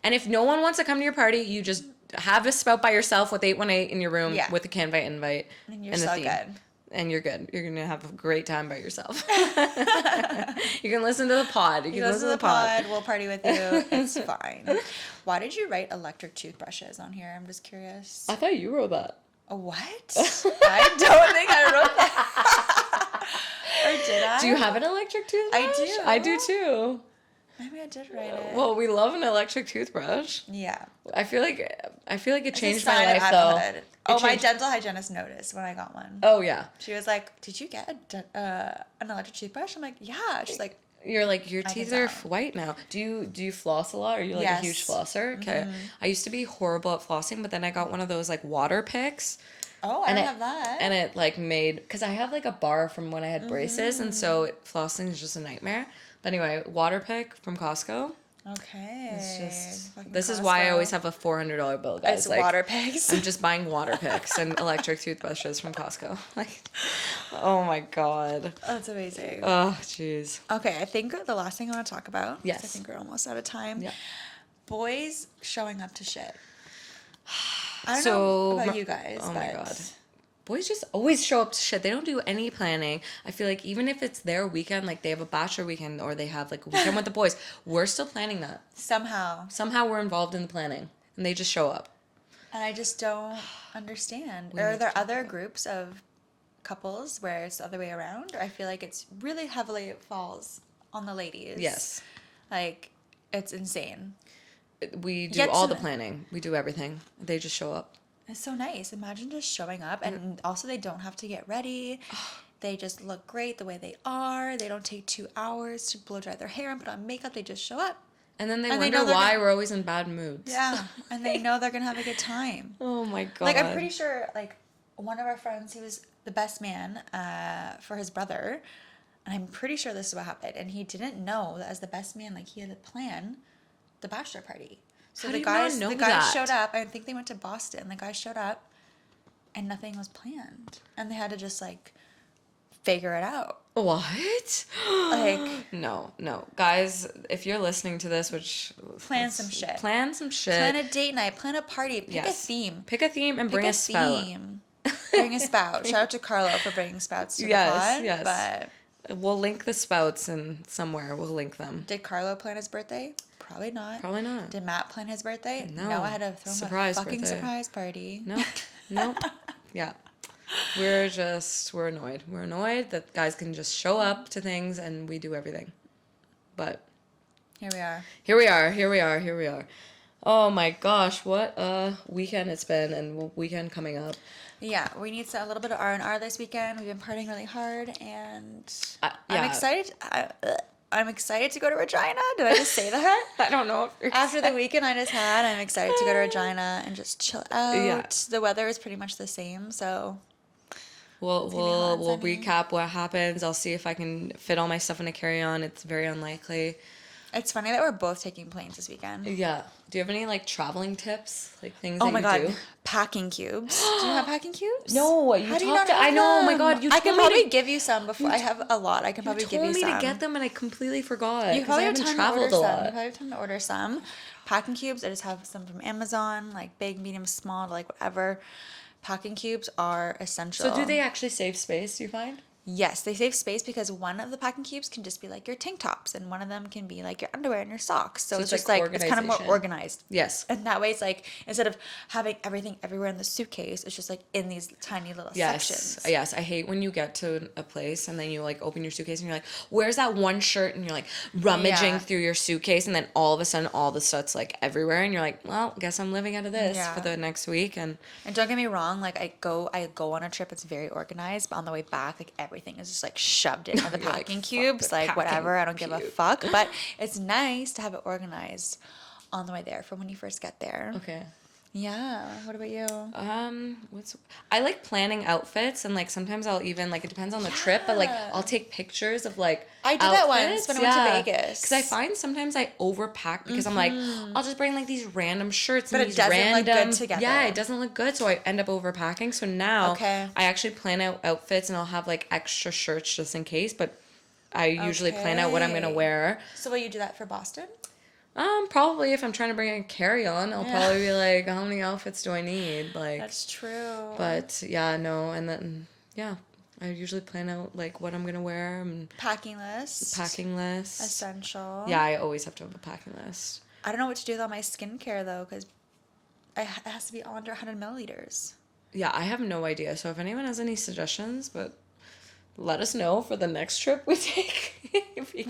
Speaker 1: And if no one wants to come to your party, you just have a spout by yourself with 818 in your room
Speaker 2: Yeah.
Speaker 1: with a Canva invite
Speaker 2: And you're
Speaker 1: and a
Speaker 2: so
Speaker 1: theme.
Speaker 2: good.
Speaker 1: And you're good. You're going to have a great time by yourself. You can listen to the pod. You can listen to the pod.
Speaker 2: We'll party with you. It's fine. Why did you write electric toothbrushes on here? I'm just curious.
Speaker 1: I thought you wrote that.
Speaker 2: What? I don't think I wrote that. Or did I?
Speaker 1: Do you have an electric toothbrush?
Speaker 2: I do.
Speaker 1: I do too.
Speaker 2: Maybe I did write it.
Speaker 1: Well, we love an electric toothbrush.
Speaker 2: Yeah.
Speaker 1: I feel like it
Speaker 2: It's a
Speaker 1: changed my
Speaker 2: sign of
Speaker 1: life though.
Speaker 2: adulthood. Oh, my
Speaker 1: changed-
Speaker 2: dental hygienist noticed when I got one.
Speaker 1: Oh yeah.
Speaker 2: She was like, "Did you get an electric toothbrush?" I'm like, "Yeah." She's like,
Speaker 1: You're like your
Speaker 2: can
Speaker 1: teeth are
Speaker 2: tell.
Speaker 1: white now. Do you floss a lot? Are you like
Speaker 2: Yes.
Speaker 1: a huge flosser? Okay. I used to be horrible at flossing, but then I got one of those like water picks.
Speaker 2: "Oh, I
Speaker 1: And
Speaker 2: don't
Speaker 1: it-
Speaker 2: have that."
Speaker 1: And it like made because I have like a bar from when I had braces, and so flossing is just a nightmare. But anyway, water pick from Costco.
Speaker 2: Okay.
Speaker 1: It's just
Speaker 2: Fucking
Speaker 1: this is why I
Speaker 2: Costco.
Speaker 1: always have a $400 bill, guys.
Speaker 2: It's
Speaker 1: Like,
Speaker 2: water picks.
Speaker 1: I'm just buying water picks and electric toothbrushes from Costco. Like, oh my god.
Speaker 2: That's amazing.
Speaker 1: Oh jeez.
Speaker 2: Okay, I think the last thing I want to talk about. 'cause
Speaker 1: Yes.
Speaker 2: I think we're almost out of time.
Speaker 1: Yeah.
Speaker 2: Boys showing up to shit. I don't
Speaker 1: So,
Speaker 2: know about you guys.
Speaker 1: oh my
Speaker 2: but
Speaker 1: God. Boys just always show up to shit. They don't do any planning. I feel like even if it's their weekend, like they have a bachelor weekend or they have like a weekend with the boys, we're still planning that.
Speaker 2: Somehow.
Speaker 1: Somehow we're involved in the planning and they just show up.
Speaker 2: And I just don't understand.
Speaker 1: We
Speaker 2: Are
Speaker 1: need
Speaker 2: there
Speaker 1: to talk
Speaker 2: other
Speaker 1: about it.
Speaker 2: groups of couples where it's the other way around? Or I feel like it's really heavily it falls on the ladies.
Speaker 1: Yes.
Speaker 2: Like, it's insane.
Speaker 1: We do
Speaker 2: Get
Speaker 1: all
Speaker 2: to
Speaker 1: the
Speaker 2: the-
Speaker 1: planning. We do everything. They just show up.
Speaker 2: It's so nice. Imagine just showing up, and also they don't have to get ready. They just look great the way they are. They don't take 2 hours to blow dry their hair and put on makeup. They just show up.
Speaker 1: And then they
Speaker 2: And they
Speaker 1: wonder
Speaker 2: know they're
Speaker 1: why
Speaker 2: gonna-
Speaker 1: we're always in bad moods.
Speaker 2: Yeah, and they know they're gonna have a good time.
Speaker 1: Oh my God.
Speaker 2: Like, I'm pretty sure, like, one of our friends, he was the best man for his brother, and I'm pretty sure this is what happened. And he didn't know that as the best man, like, he had to plan the bachelor party. So
Speaker 1: How
Speaker 2: the
Speaker 1: do you not
Speaker 2: guys,
Speaker 1: know
Speaker 2: the guys
Speaker 1: that?
Speaker 2: showed up. I think they went to Boston. The guys showed up, and nothing was planned, and they had to just like figure it out.
Speaker 1: What?
Speaker 2: Like,
Speaker 1: No. Guys, if you're listening to this, which...
Speaker 2: Plan some shit.
Speaker 1: Plan some shit.
Speaker 2: plan a date night, plan a party, pick a
Speaker 1: Yes.
Speaker 2: theme.
Speaker 1: Pick a theme and bring
Speaker 2: Pick
Speaker 1: a spout.
Speaker 2: theme. Bring a spout. Shout out to Carlo for bringing spouts to
Speaker 1: Yes,
Speaker 2: the pod.
Speaker 1: yes.
Speaker 2: But
Speaker 1: We'll link the spouts and somewhere. We'll link them.
Speaker 2: did Carlo plan his birthday? Probably not.
Speaker 1: Probably not.
Speaker 2: Did Matt plan his birthday?
Speaker 1: No.
Speaker 2: I had to throw him
Speaker 1: Surprise
Speaker 2: a fucking
Speaker 1: birthday.
Speaker 2: surprise party.
Speaker 1: No. Yeah. We're annoyed. We're annoyed that guys can just show up to things and we do everything. But
Speaker 2: Here we are.
Speaker 1: here we are. Oh my gosh, what a weekend it's been and weekend coming up.
Speaker 2: Yeah, we need a little bit of R&R this weekend. We've been partying really hard, and
Speaker 1: Yeah.
Speaker 2: I'm excited. I'm excited to go to Regina. Did I just say that?
Speaker 1: I don't know if you're
Speaker 2: After the weekend I just had, I'm excited to go to Regina and just chill out.
Speaker 1: Yeah.
Speaker 2: The weather is pretty much the same, so
Speaker 1: We'll
Speaker 2: gonna be hot and
Speaker 1: we'll
Speaker 2: sunny.
Speaker 1: recap what happens. I'll see if I can fit all my stuff in a carry-on. It's very unlikely.
Speaker 2: it's funny that we're both taking planes this weekend.
Speaker 1: Yeah. Do you have any like traveling tips? Like things
Speaker 2: Oh
Speaker 1: that
Speaker 2: my
Speaker 1: you
Speaker 2: god,
Speaker 1: do?
Speaker 2: packing cubes. Do you have packing cubes?
Speaker 1: No, you
Speaker 2: How do you
Speaker 1: talked
Speaker 2: not
Speaker 1: I
Speaker 2: have
Speaker 1: know, oh my
Speaker 2: them?
Speaker 1: god, you
Speaker 2: I
Speaker 1: told
Speaker 2: can
Speaker 1: me
Speaker 2: probably
Speaker 1: to,
Speaker 2: give you some before. I have a lot. I can probably give you
Speaker 1: told
Speaker 2: some.
Speaker 1: me to get them and I completely forgot.
Speaker 2: You
Speaker 1: 'cause
Speaker 2: probably
Speaker 1: I
Speaker 2: have
Speaker 1: haven't
Speaker 2: time to order
Speaker 1: traveled a
Speaker 2: some. You
Speaker 1: lot.
Speaker 2: probably have time to order some. Packing cubes, I just have some from Amazon, like big, medium, small, like whatever. Packing cubes are essential.
Speaker 1: So do they actually save space, do you find?
Speaker 2: Yes, they save space because one of the packing cubes can just be like your tank tops, and one of them can be like your underwear and your socks. So,
Speaker 1: So
Speaker 2: it's
Speaker 1: it's
Speaker 2: just
Speaker 1: like
Speaker 2: like it's kind of more
Speaker 1: organization.
Speaker 2: organized.
Speaker 1: Yes.
Speaker 2: And that way, it's like instead of having everything everywhere in the suitcase, it's just like in these tiny little
Speaker 1: Yes.
Speaker 2: sections.
Speaker 1: Yes. I hate when you get to a place and then you like open your suitcase and you're like, where's that one shirt? And you're like rummaging
Speaker 2: Yeah.
Speaker 1: through your suitcase and then all of a sudden all the stuff's like everywhere and you're like, well, guess I'm living out of this
Speaker 2: Yeah.
Speaker 1: for the next week. And
Speaker 2: And don't get me wrong, like I go on a trip, it's very organized, but on the way back, like everything is just like shoved into the
Speaker 1: You're like,
Speaker 2: packing
Speaker 1: "Fuck
Speaker 2: cubes,
Speaker 1: the
Speaker 2: like
Speaker 1: packing
Speaker 2: whatever. I don't give a
Speaker 1: cube."
Speaker 2: fuck, but it's nice to have it organized on the way there for when you first get there.
Speaker 1: okay.
Speaker 2: Yeah. What about you?
Speaker 1: I like planning outfits and like sometimes I'll even like it depends on the trip, but like
Speaker 2: Yeah.
Speaker 1: I'll take pictures of like
Speaker 2: I did that once when I went to Vegas.
Speaker 1: Because I find sometimes I overpack because I'm like, I'll just bring like these random shirts
Speaker 2: But
Speaker 1: and
Speaker 2: it
Speaker 1: these
Speaker 2: doesn't look
Speaker 1: random
Speaker 2: good together.
Speaker 1: Yeah, it doesn't look good, so I end up overpacking. So now
Speaker 2: Okay.
Speaker 1: I actually plan out outfits and I'll have like extra shirts just in case, but I usually plan out what I'm gonna
Speaker 2: Okay.
Speaker 1: wear.
Speaker 2: So will you do that for Boston?
Speaker 1: Probably if I'm trying to bring a carry-on, I'll
Speaker 2: Yeah.
Speaker 1: probably be like, how many outfits do I need? Like,
Speaker 2: That's true.
Speaker 1: but yeah, no, and then yeah, I usually plan out like what I'm gonna wear and
Speaker 2: Packing list.
Speaker 1: packing list.
Speaker 2: Essential.
Speaker 1: Yeah, I always have to have a packing list.
Speaker 2: I don't know what to do with all my skincare though, because it has to be all under 100 milliliters.
Speaker 1: Yeah, I have no idea. So if anyone has any suggestions, but let us know for the next trip we take.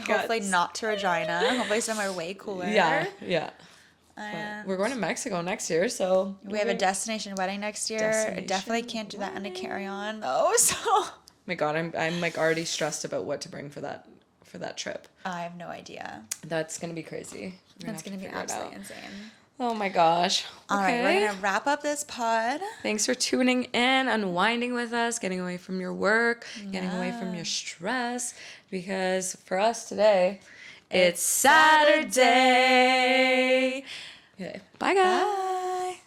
Speaker 2: Hopefully not to Regina. Hopefully somewhere way cooler.
Speaker 1: Yeah, yeah. But
Speaker 2: And
Speaker 1: we're going to Mexico next year, so
Speaker 2: we have a destination wedding next year.
Speaker 1: Destination
Speaker 2: Definitely can't do that in a carry-on though. So
Speaker 1: my God, I'm like already stressed about what to bring for that trip.
Speaker 2: I have no idea.
Speaker 1: That's gonna be crazy. We're
Speaker 2: It's gonna be
Speaker 1: figure it out.
Speaker 2: absolutely insane.
Speaker 1: Oh my gosh.
Speaker 2: All right,
Speaker 1: Okay.
Speaker 2: we're gonna wrap up this pod.
Speaker 1: Thanks for tuning in, unwinding with us, getting away from your work, getting away from
Speaker 2: Yeah.
Speaker 1: your stress. Because for us today, it's Saturday. Okay. Bye, guys.
Speaker 2: Bye.